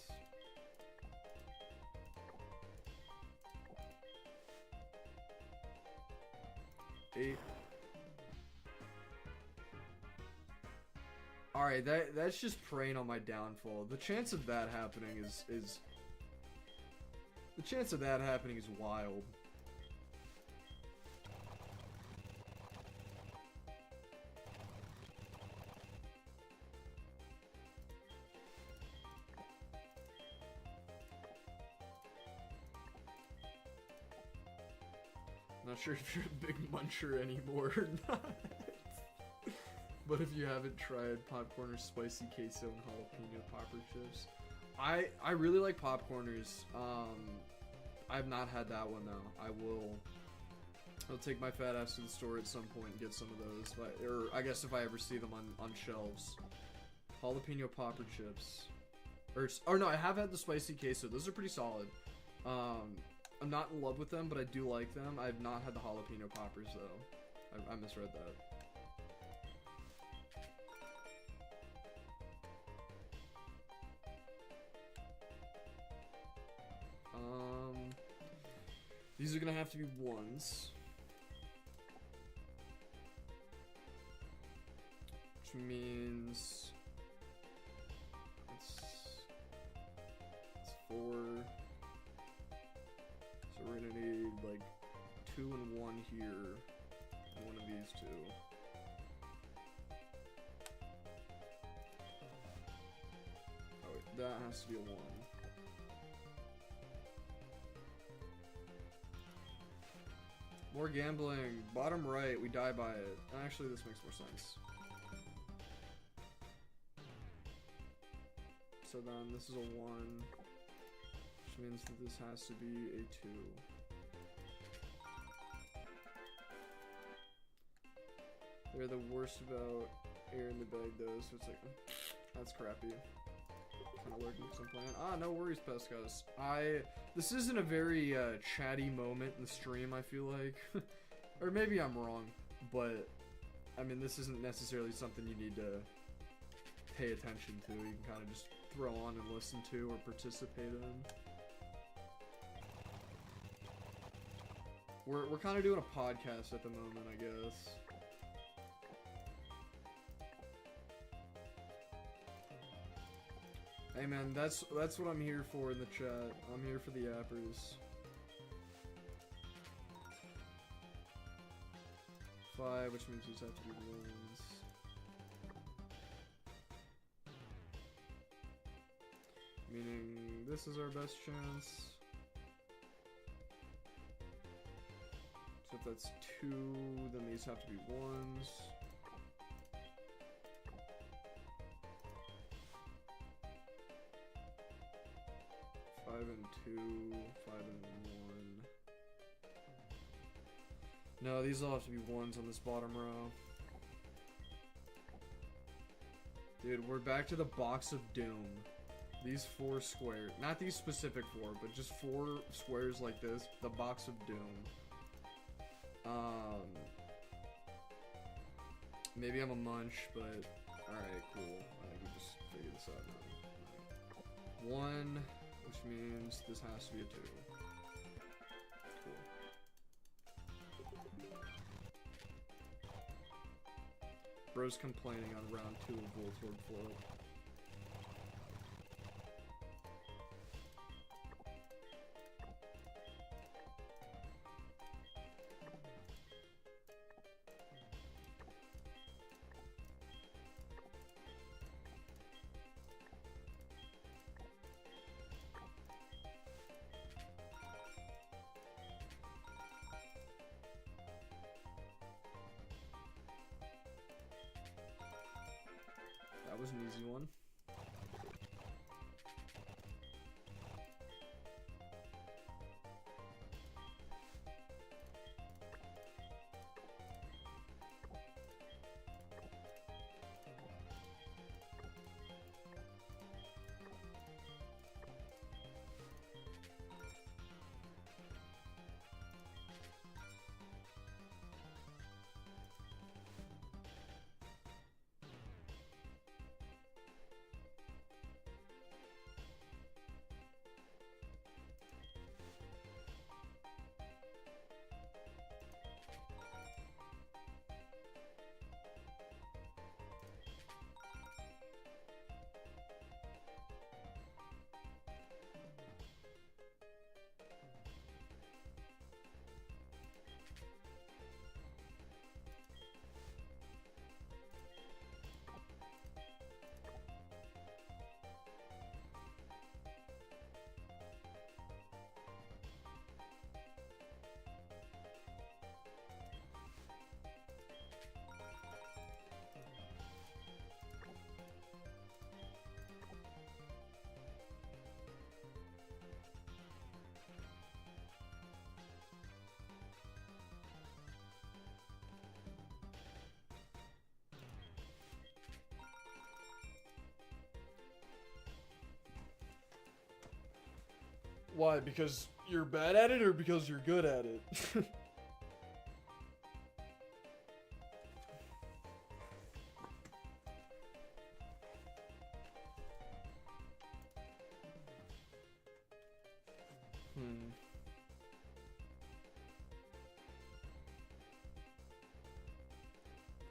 Eight. Alright, that's just preying on my downfall. The chance of that happening is the chance of that happening is wild. Not sure if you're a big muncher anymore or not. But if you haven't tried popcorners, spicy queso, and jalapeno popper chips, I really like popcorners. I've not had that one though. I'll take my fat ass to the store at some point and get some of those. Or I guess if I ever see them on shelves. Jalapeno popper chips. Or no, I have had the spicy queso. Those are pretty solid. I'm not in love with them, but I do like them. I've not had the jalapeno poppers though. I misread that. These are gonna have to be ones. Which means it's 4. So we're gonna need like 2 and 1 here, and one of these two. Oh wait, that has to be a 1. More gambling. Bottom right, we die by it. Actually, this makes more sense. So then this is a 1, which means that this has to be a 2. They're the worst about air in the bag though, so it's like, that's crappy. Kind of lurking some plan. Ah, no worries, Pescos. This isn't a very chatty moment in the stream, I feel like. Or maybe I'm wrong, but I mean, this isn't necessarily something you need to pay attention to. You can kind of just throw on and listen to or participate in. We're kind of doing a podcast at the moment, I guess. Hey man, that's what I'm here for in the chat. I'm here for the yappers. 5, which means these have to be ones. Meaning this is our best chance. So if that's 2, then these have to be ones. 5 and 2, 5 and 1. No, these all have to be ones on this bottom row. Dude, we're back to the box of doom. These 4 squares, not these specific 4, but just 4 squares like this, the box of doom. Maybe I'm a munch, but alright, cool. I think we just figured this out now. 1, which means this has to be a 2. Cool. Bro's complaining on round 2 of Voltorb Float. That was an easy one. Why? Because you're bad at it or because you're good at it?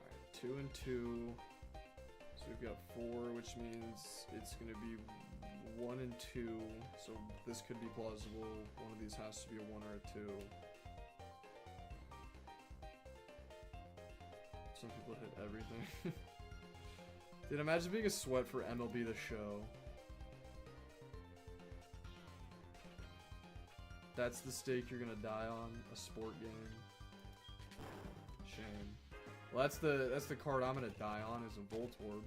Alright, 2 and 2. So we've got 4, which means it's gonna be 1 and 2. So this could be plausible. One of these has to be a 1 or a 2. Some people hit everything. Dude, imagine being a sweat for MLB The Show. That's the stake you're gonna die on, a sport game. Shame. Well, that's the card I'm gonna die on, is a Voltorb.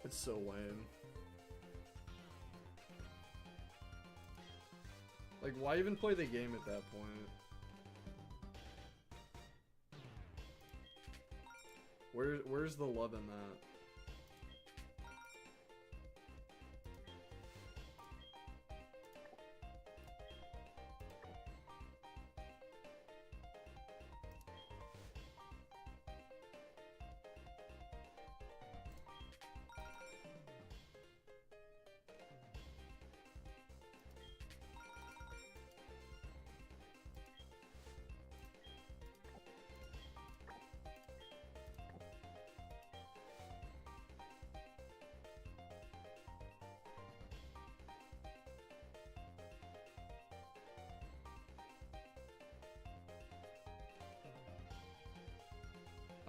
It's so lame. Like, why even play the game at that point? Where's the love in that?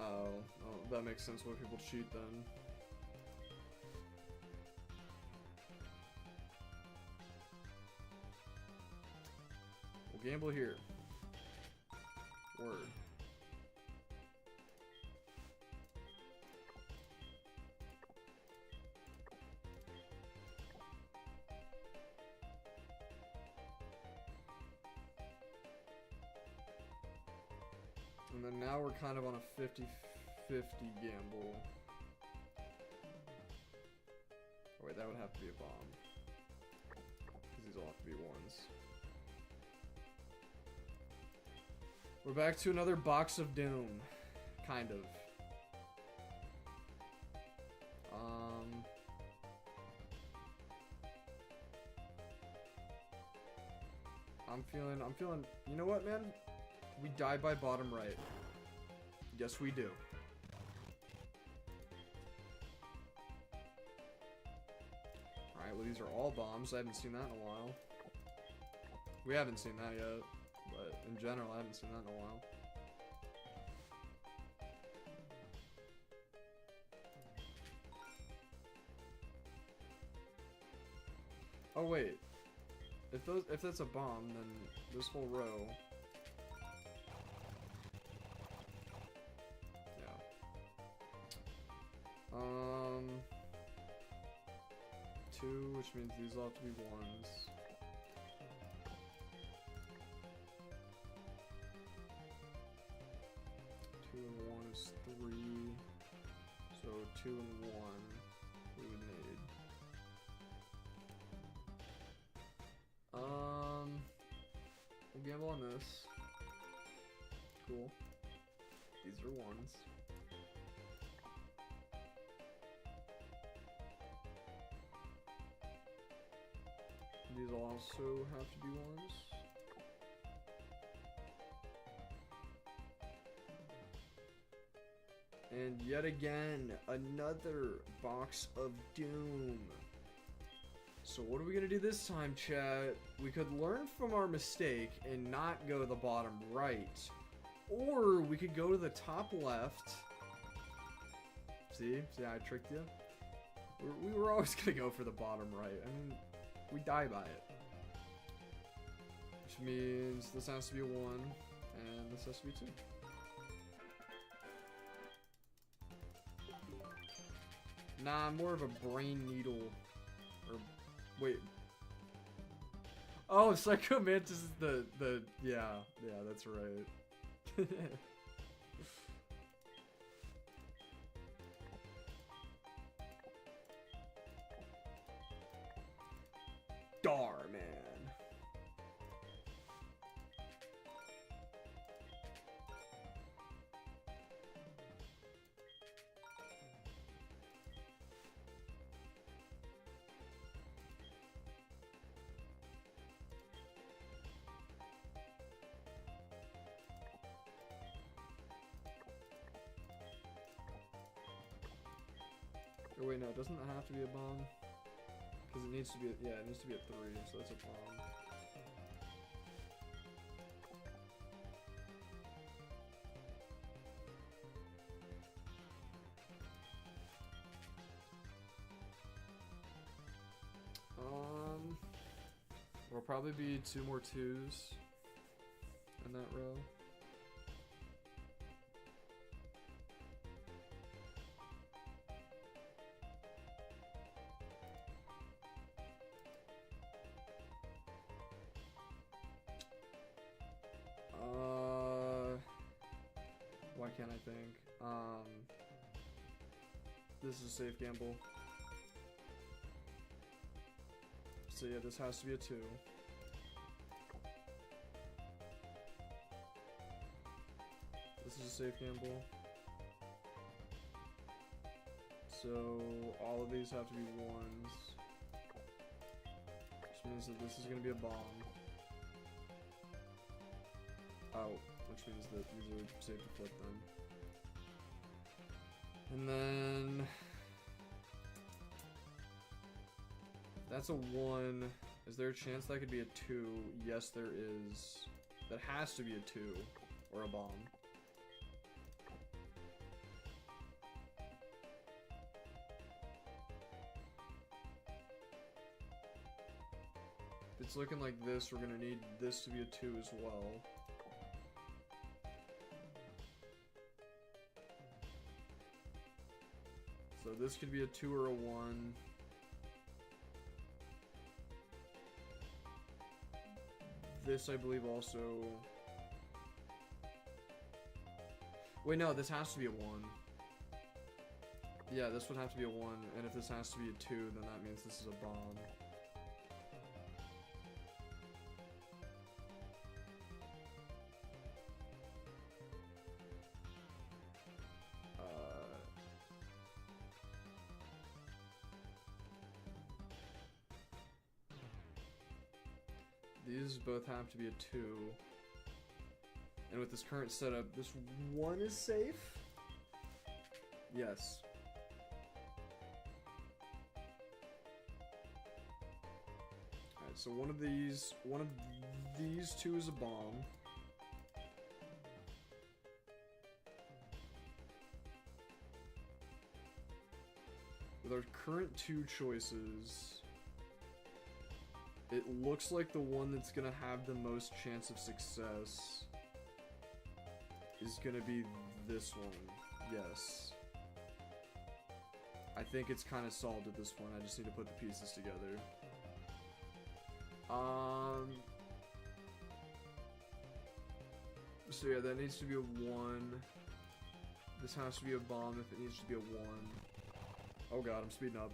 Oh, that makes sense why people cheat then. We'll gamble here. Word. And then now we're kind of on a 50-50 gamble. Oh wait, that would have to be a bomb. Because these all have to be 1s. We're back to another box of doom. Kind of. I'm feeling, you know what, man? We die by bottom right. Yes, we do. Alright, well, these are all bombs. I haven't seen that in a while. We haven't seen that yet. But in general, I haven't seen that in a while. Oh, wait. If that's a bomb, then this whole row... 2, which means these all have to be 1s. Two and 1 is 3. So 2 and 1 we would need. We'll gamble on this. Cool. These are 1s. These also have to be 1s. And yet again, another box of doom. So what are we gonna do this time, chat? We could learn from our mistake and not go to the bottom right. Or we could go to the top left. See, I tricked you? We were always gonna go for the bottom right. I mean, we die by it. Which means this has to be a 1, and this has to be 2. Nah, more of a brain needle. Or, wait. Oh, Psychomantis is the, yeah, that's right. Dar, man. Oh wait, no, doesn't it have to be a bomb? Because it needs to be, yeah, it needs to be a 3, so that's a bomb. There'll probably be 2 more 2s in that row. Why can't I think? This is a safe gamble. So yeah, this has to be a 2. This is a safe gamble. So all of these have to be 1s. Which means that this is gonna be a bomb. Oh, which means that these are safe to flip then. And then that's a 1. Is there a chance that could be a 2? Yes, there is. That has to be a 2 or a bomb. If it's looking like this, we're gonna need this to be a 2 as well. So this could be a 2 or a 1. This, I believe, also... Wait, no, this has to be a 1. Yeah, this would have to be a 1, and if this has to be a 2, then that means this is a bomb. These both have to be a 2. And with this current setup, this 1 is safe? Yes. Alright, so one of these 2 is a bomb. With our current 2 choices, it looks like the one that's gonna have the most chance of success is gonna be this one. Yes. I think it's kind of solved at this point. I just need to put the pieces together. So yeah, that needs to be a 1. This has to be a bomb if it needs to be a 1. Oh god, I'm speeding up.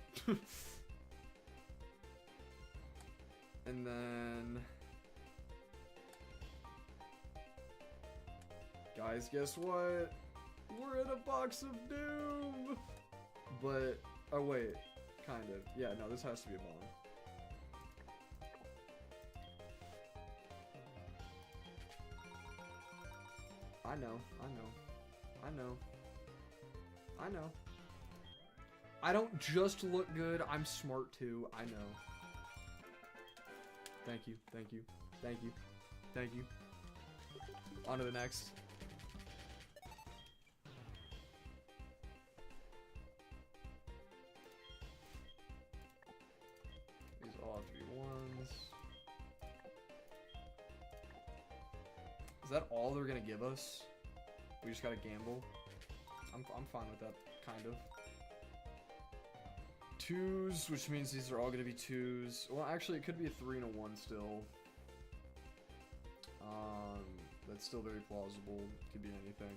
And then... Guys, guess what? We're in a box of doom! But... Oh wait. Kind of. Yeah, no, this has to be a bomb. I know. I don't just look good, I'm smart too, I know. Thank you. On to the next. These all have to be 1s. Is that all they're gonna give us? We just gotta gamble? I'm fine with that, kind of. 2s, which means these are all going to be 2s. Well, actually, it could be a 3 and a 1 still. That's still very plausible. Could be anything.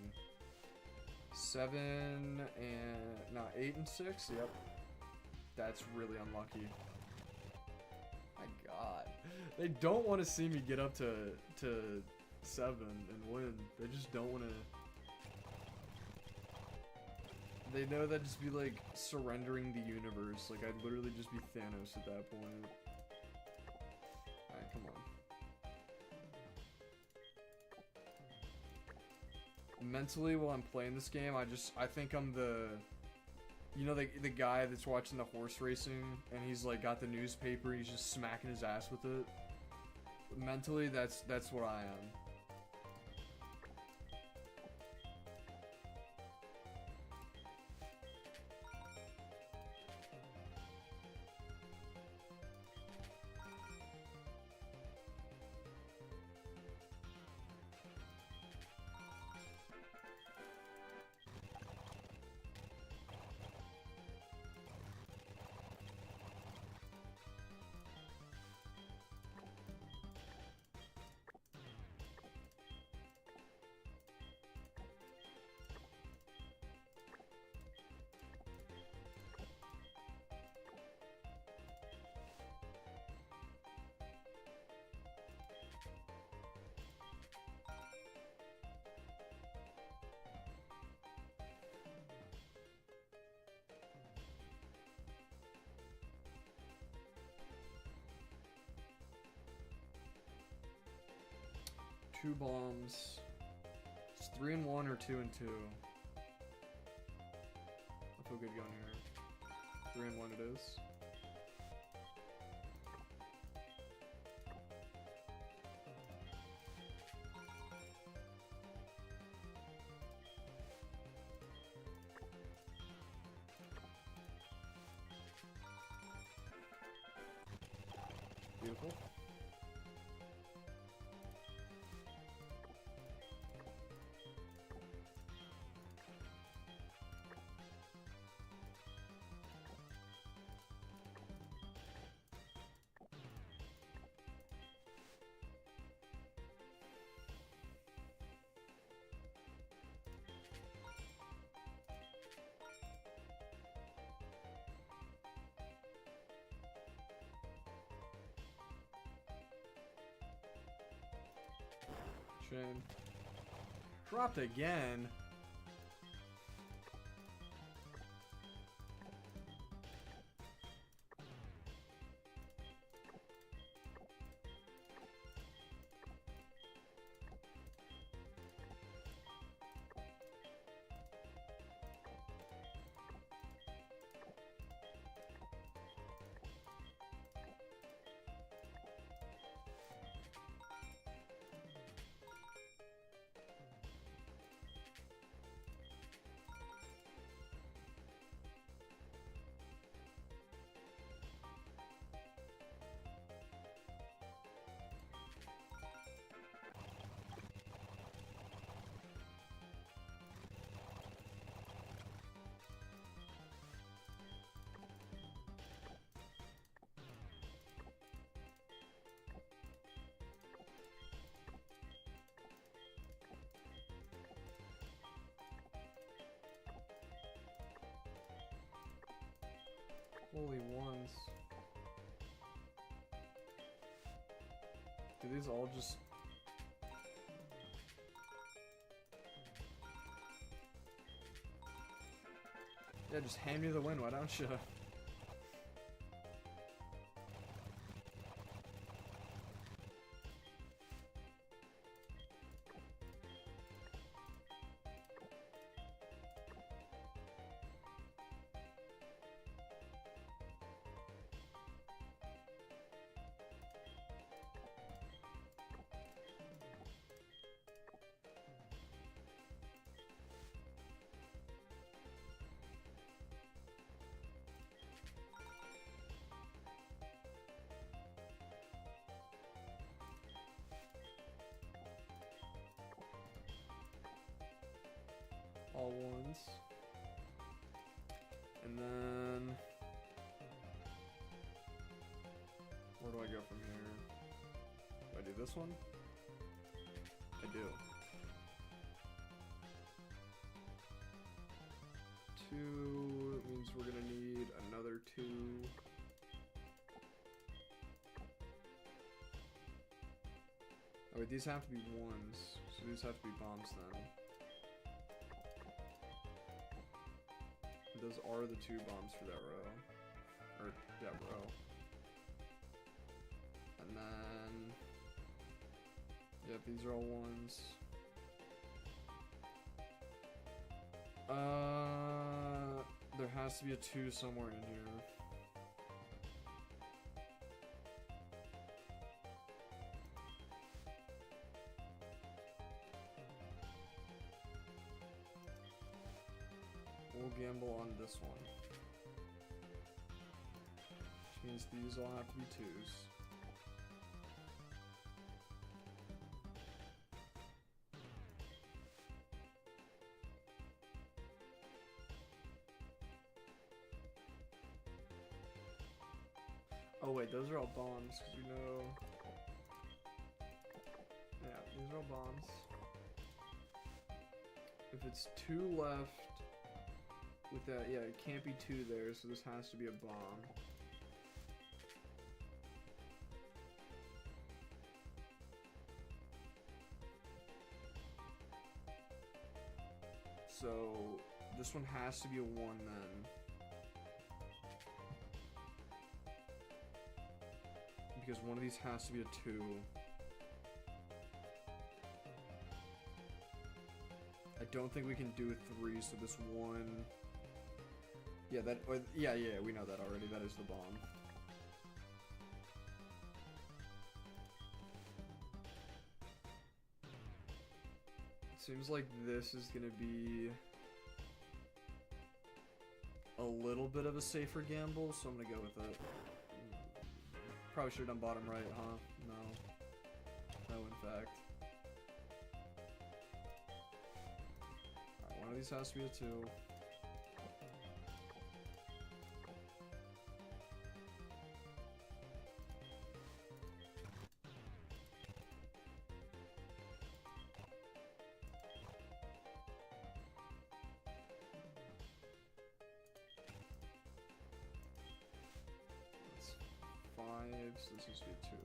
7 and... no, 8 and 6? Yep. That's really unlucky. My god. They don't want to see me get up to 7 and win. They just don't want to... They know that'd just be like surrendering the universe. Like, I'd literally just be Thanos at that point. Alright, come on. Mentally, while I'm playing this game, I think I'm the... You know, the guy that's watching the horse racing, and he's like got the newspaper, he's just smacking his ass with it. Mentally, that's what I am. Two bombs. It's 3 and 1 or 2 and 2. I feel good going here. 3 and 1 it is. Beautiful. Shame. Dropped again. Holy ones. Do these all just... Yeah, just hand me the win, why don't you? All ones. And then this one? I do. 2 means we're gonna need another 2. Oh wait, these have to be 1s, so these have to be bombs then. Those are the 2 bombs for that row. Or, yeah, row. And then... Yep, these are all 1s. There has to be a 2 somewhere in here. We'll gamble on this one. Which means these all have to be 2s. Oh wait, those are all bombs, because we know... Yeah, these are all bombs. If it's 2 left... With that, yeah, it can't be 2 there, so this has to be a bomb. So, this one has to be a 1 then. Because one of these has to be a 2. I don't think we can do a 3, so this one... Yeah, that, or, yeah, we know that already. That is the bomb. It seems like this is gonna be a little bit of a safer gamble, so I'm gonna go with it. Probably should have done bottom right, huh? No. No, in fact. Alright, one of these has to be a 2. So this is be 2.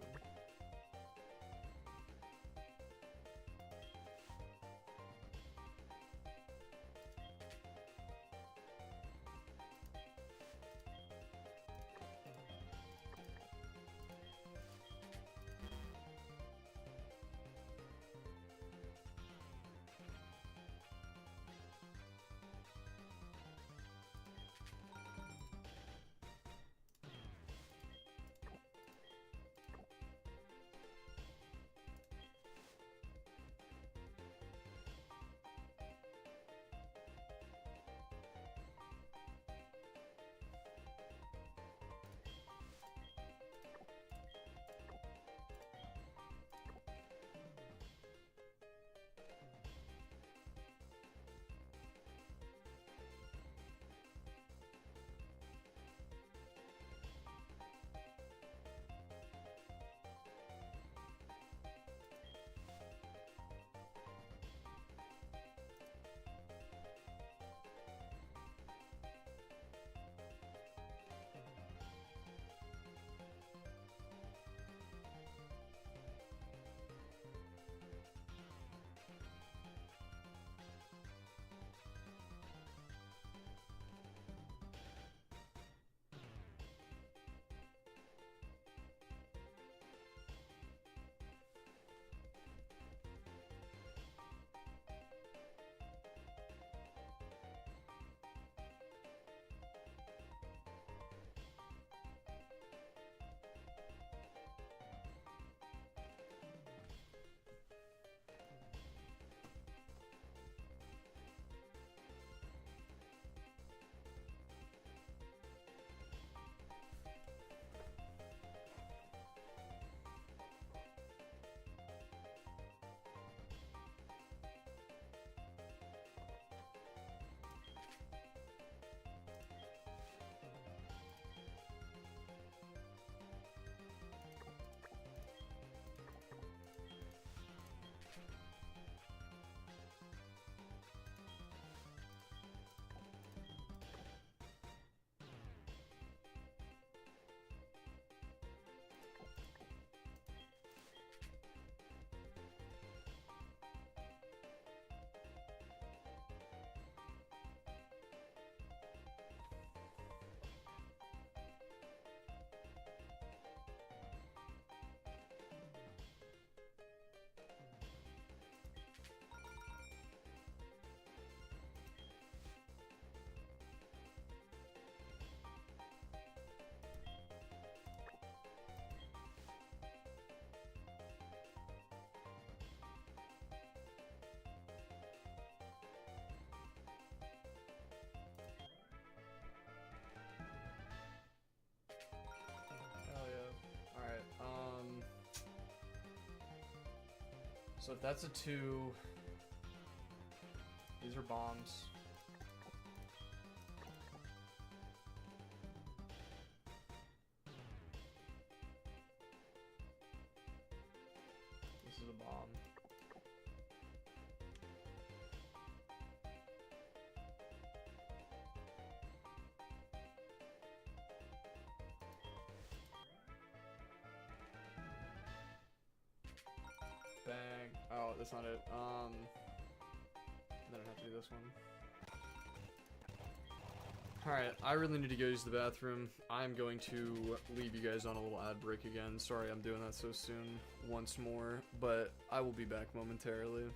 So if that's a 2, these are bombs. This is a bomb. Bang. Oh, that's not it. Then I have to do this one. Alright, I really need to go use the bathroom. I'm going to leave you guys on a little ad break again. Sorry I'm doing that so soon once more, but I will be back momentarily.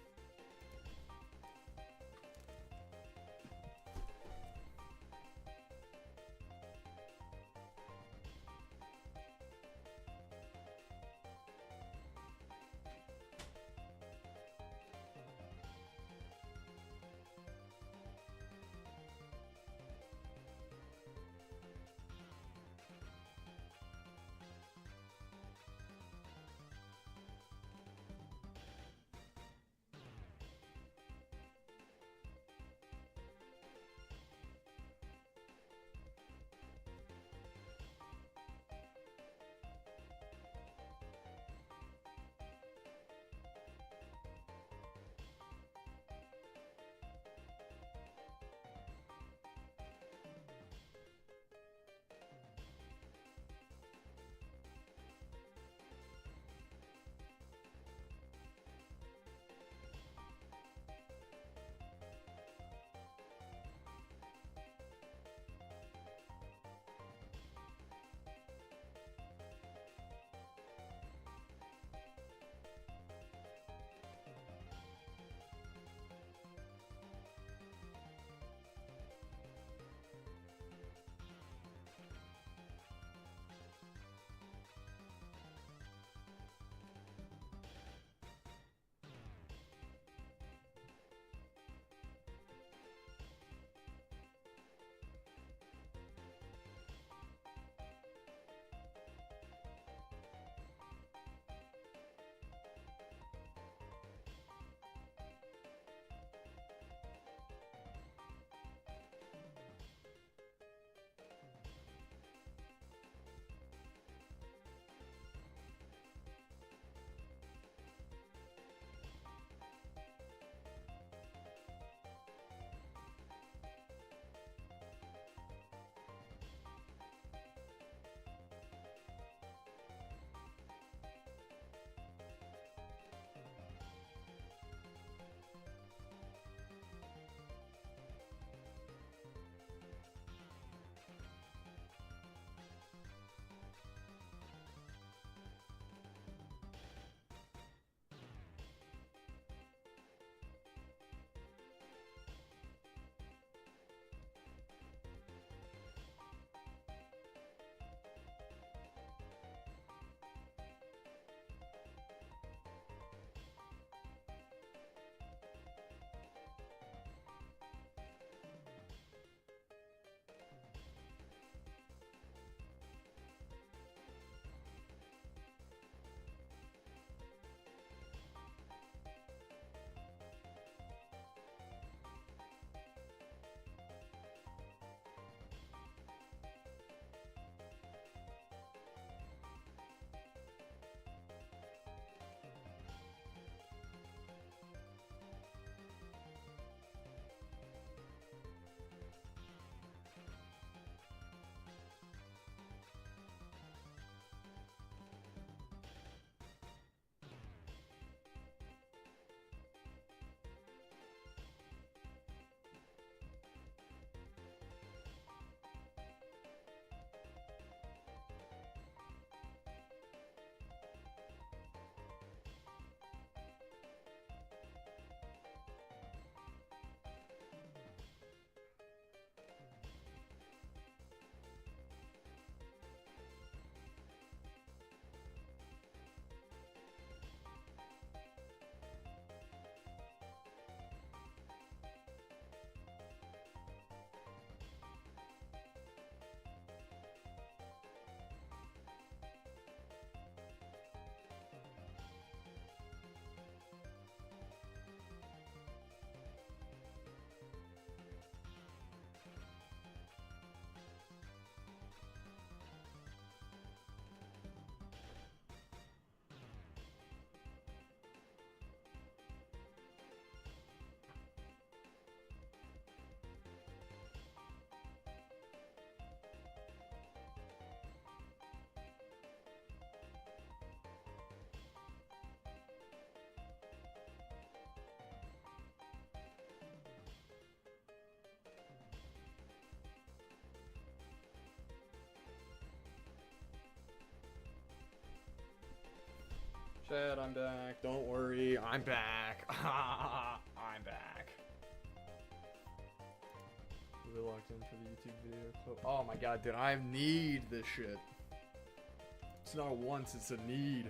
Chad, I'm back. Don't worry, I'm back. I'm back. Really locked in for the YouTube video clip. Oh my god, dude, I need this shit. It's not a once, it's a need.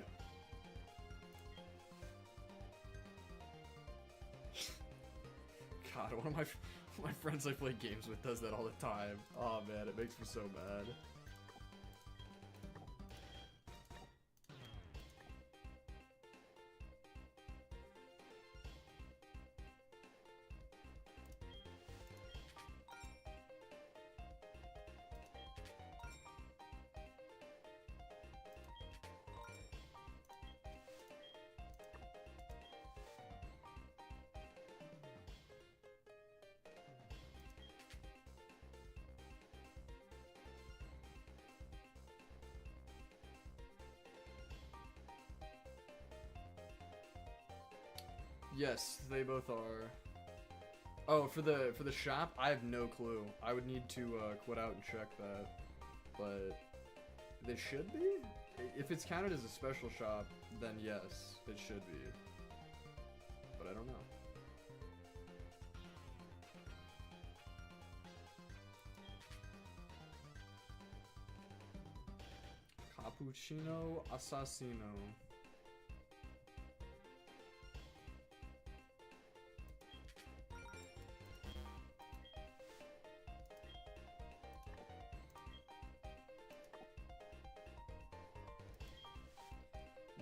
God, one of my friends I play games with does that all the time. Oh man, it makes me so mad. Yes, they both are. Oh, for the shop, I have no clue. I would need to quit out and check that. But they should be? If it's counted as a special shop, then yes, it should be. But I don't know. Cappuccino Assassino.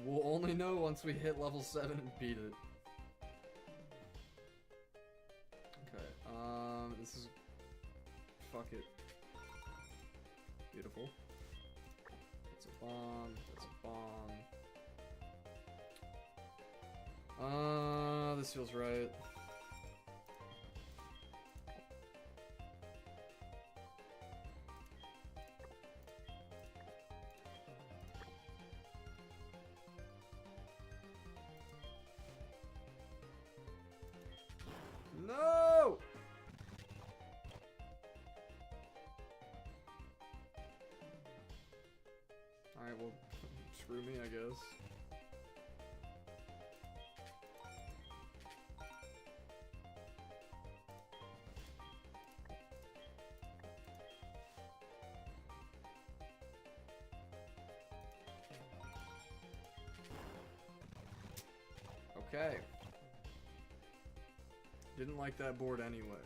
We'll only know once we hit level 7 and beat it. Okay, this is... Fuck it. Beautiful. That's a bomb, that's a bomb. This feels right. No! Alright, well, screw me, I guess. Okay. Didn't like that board anyway.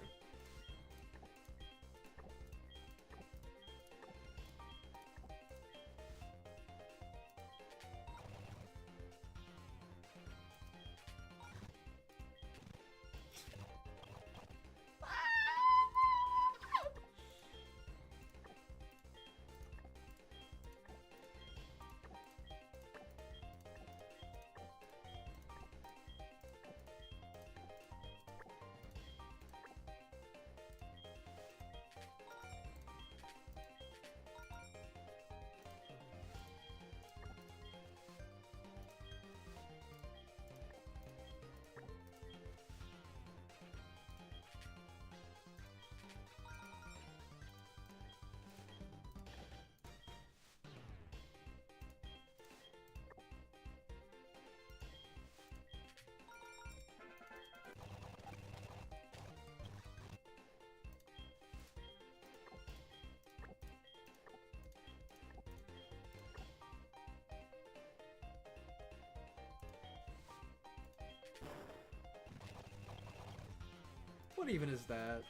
What even is that?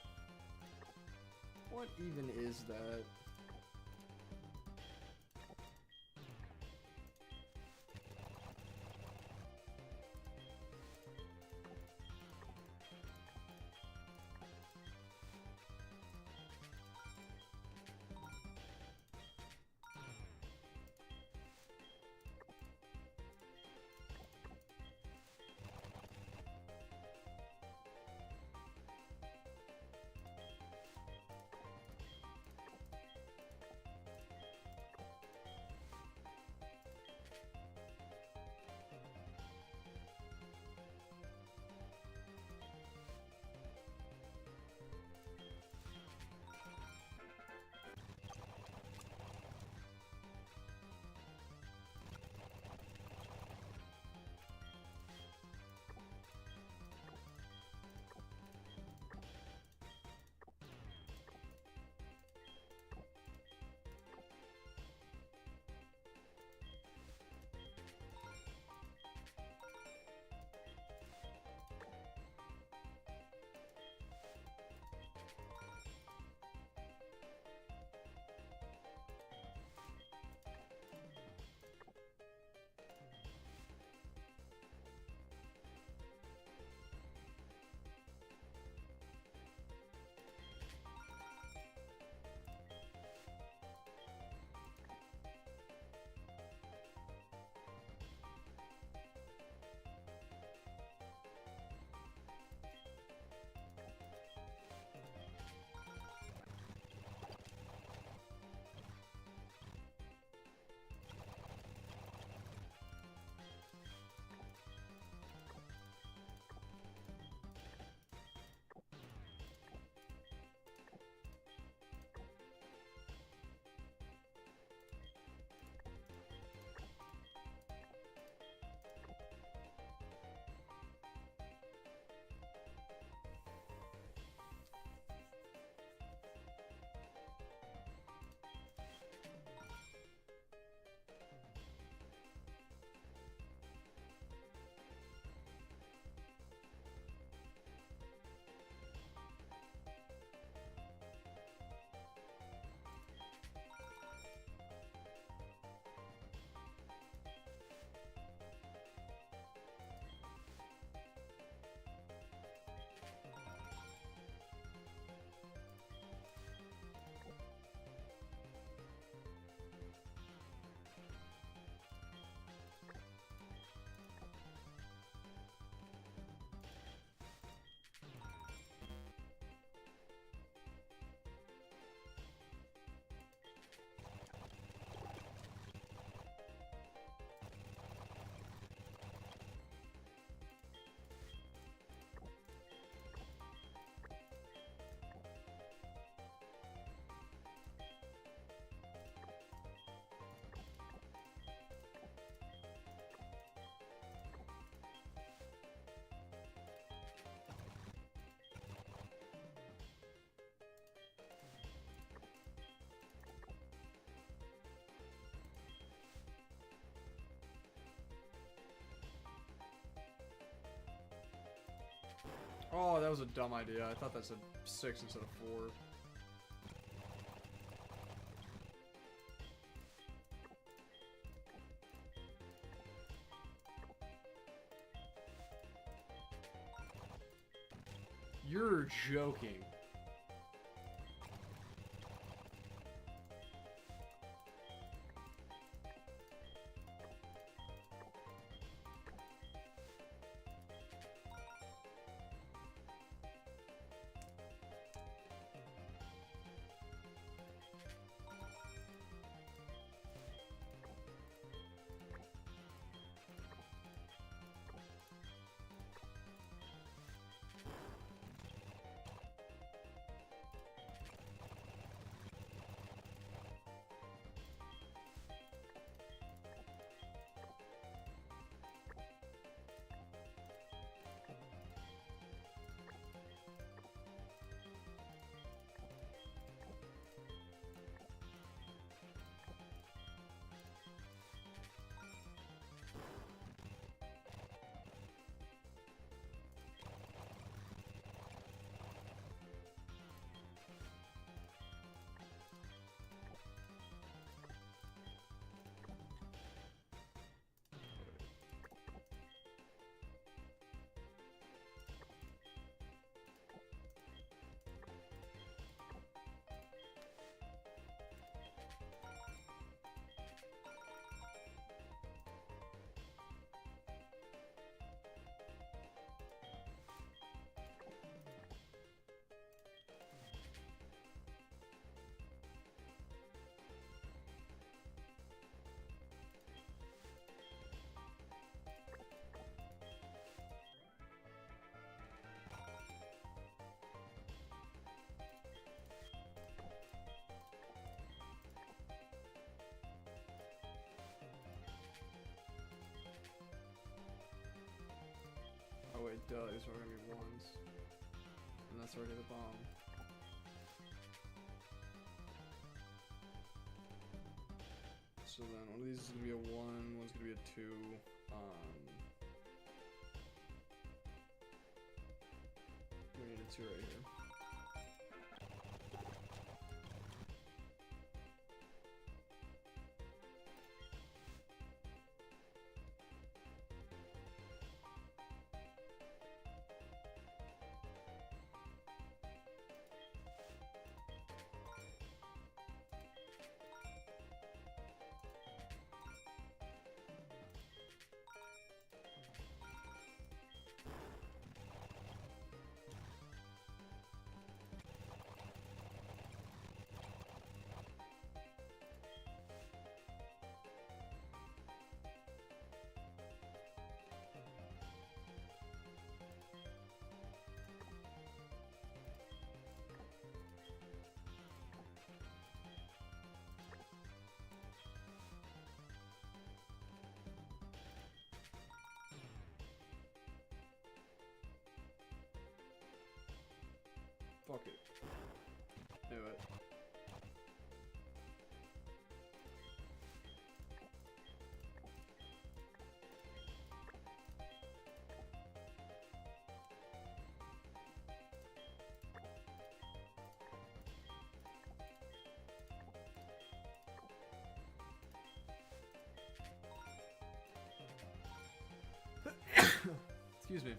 What even is that? Oh, that was a dumb idea. I thought that said 6 instead of 4. You're joking. Oh wait, duh, these are gonna be 1s. And that's already the bomb. So then one of these is gonna be a 1, one's gonna be a 2. We need a 2 right here. Fuck it. Knew it. Excuse me.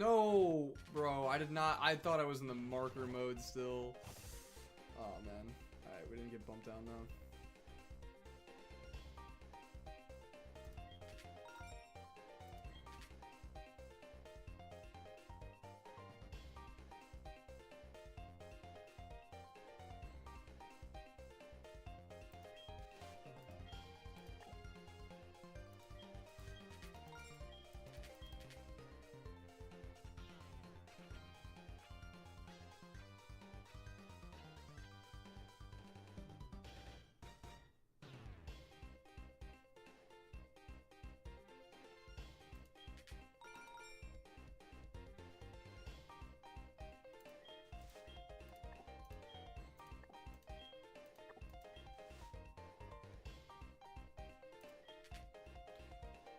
No, bro, I did not. I thought I was in the marker mode still. Oh, man. Alright, we didn't get bumped down, though.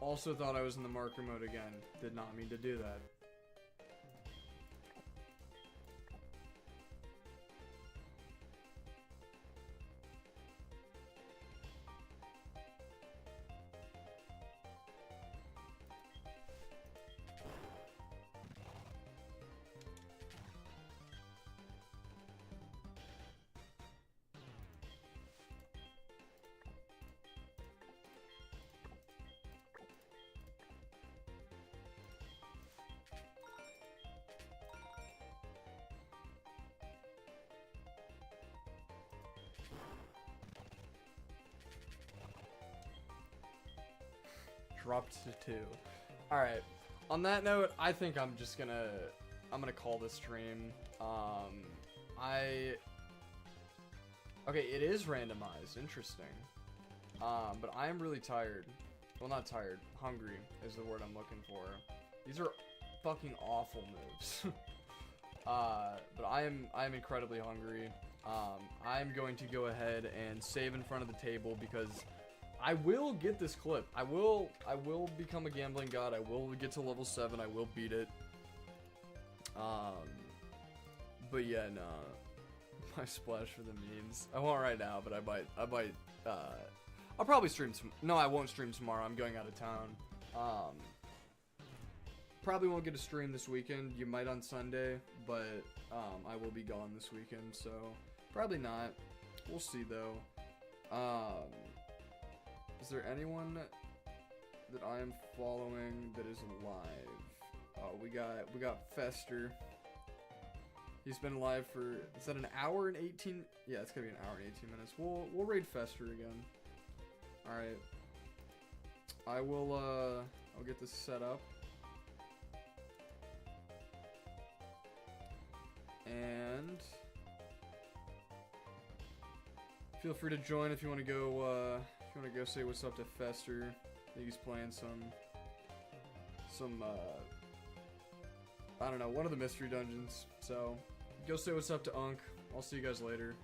Also thought I was in the marker mode again. Did not mean to do that. Dropped to 2. Alright. On that note, I think I'm just gonna... I'm gonna call this stream. Okay, it is randomized. Interesting. But I am really tired. Well, not tired. Hungry is the word I'm looking for. These are fucking awful moves. But I am incredibly hungry. I'm going to go ahead and save in front of the table because I will get this clip. I will become a gambling god. I will get to level 7. I will beat it. But yeah, no. My splash for the memes. I won't right now, but I might, I'll probably stream no, I won't stream tomorrow. I'm going out of town. Probably won't get a stream this weekend. You might on Sunday, but, I will be gone this weekend, so probably not. We'll see, though. Is there anyone that I am following that is alive? Oh, we got Fester. He's been alive for, is that an hour and 18? Yeah, it's gonna be an hour and 18 minutes. We'll raid Fester again. Alright. I'll get this set up. And feel free to join if you want to go, say what's up to Fester. I think he's playing some, I don't know, one of the mystery dungeons. So, go say what's up to Unk. I'll see you guys later.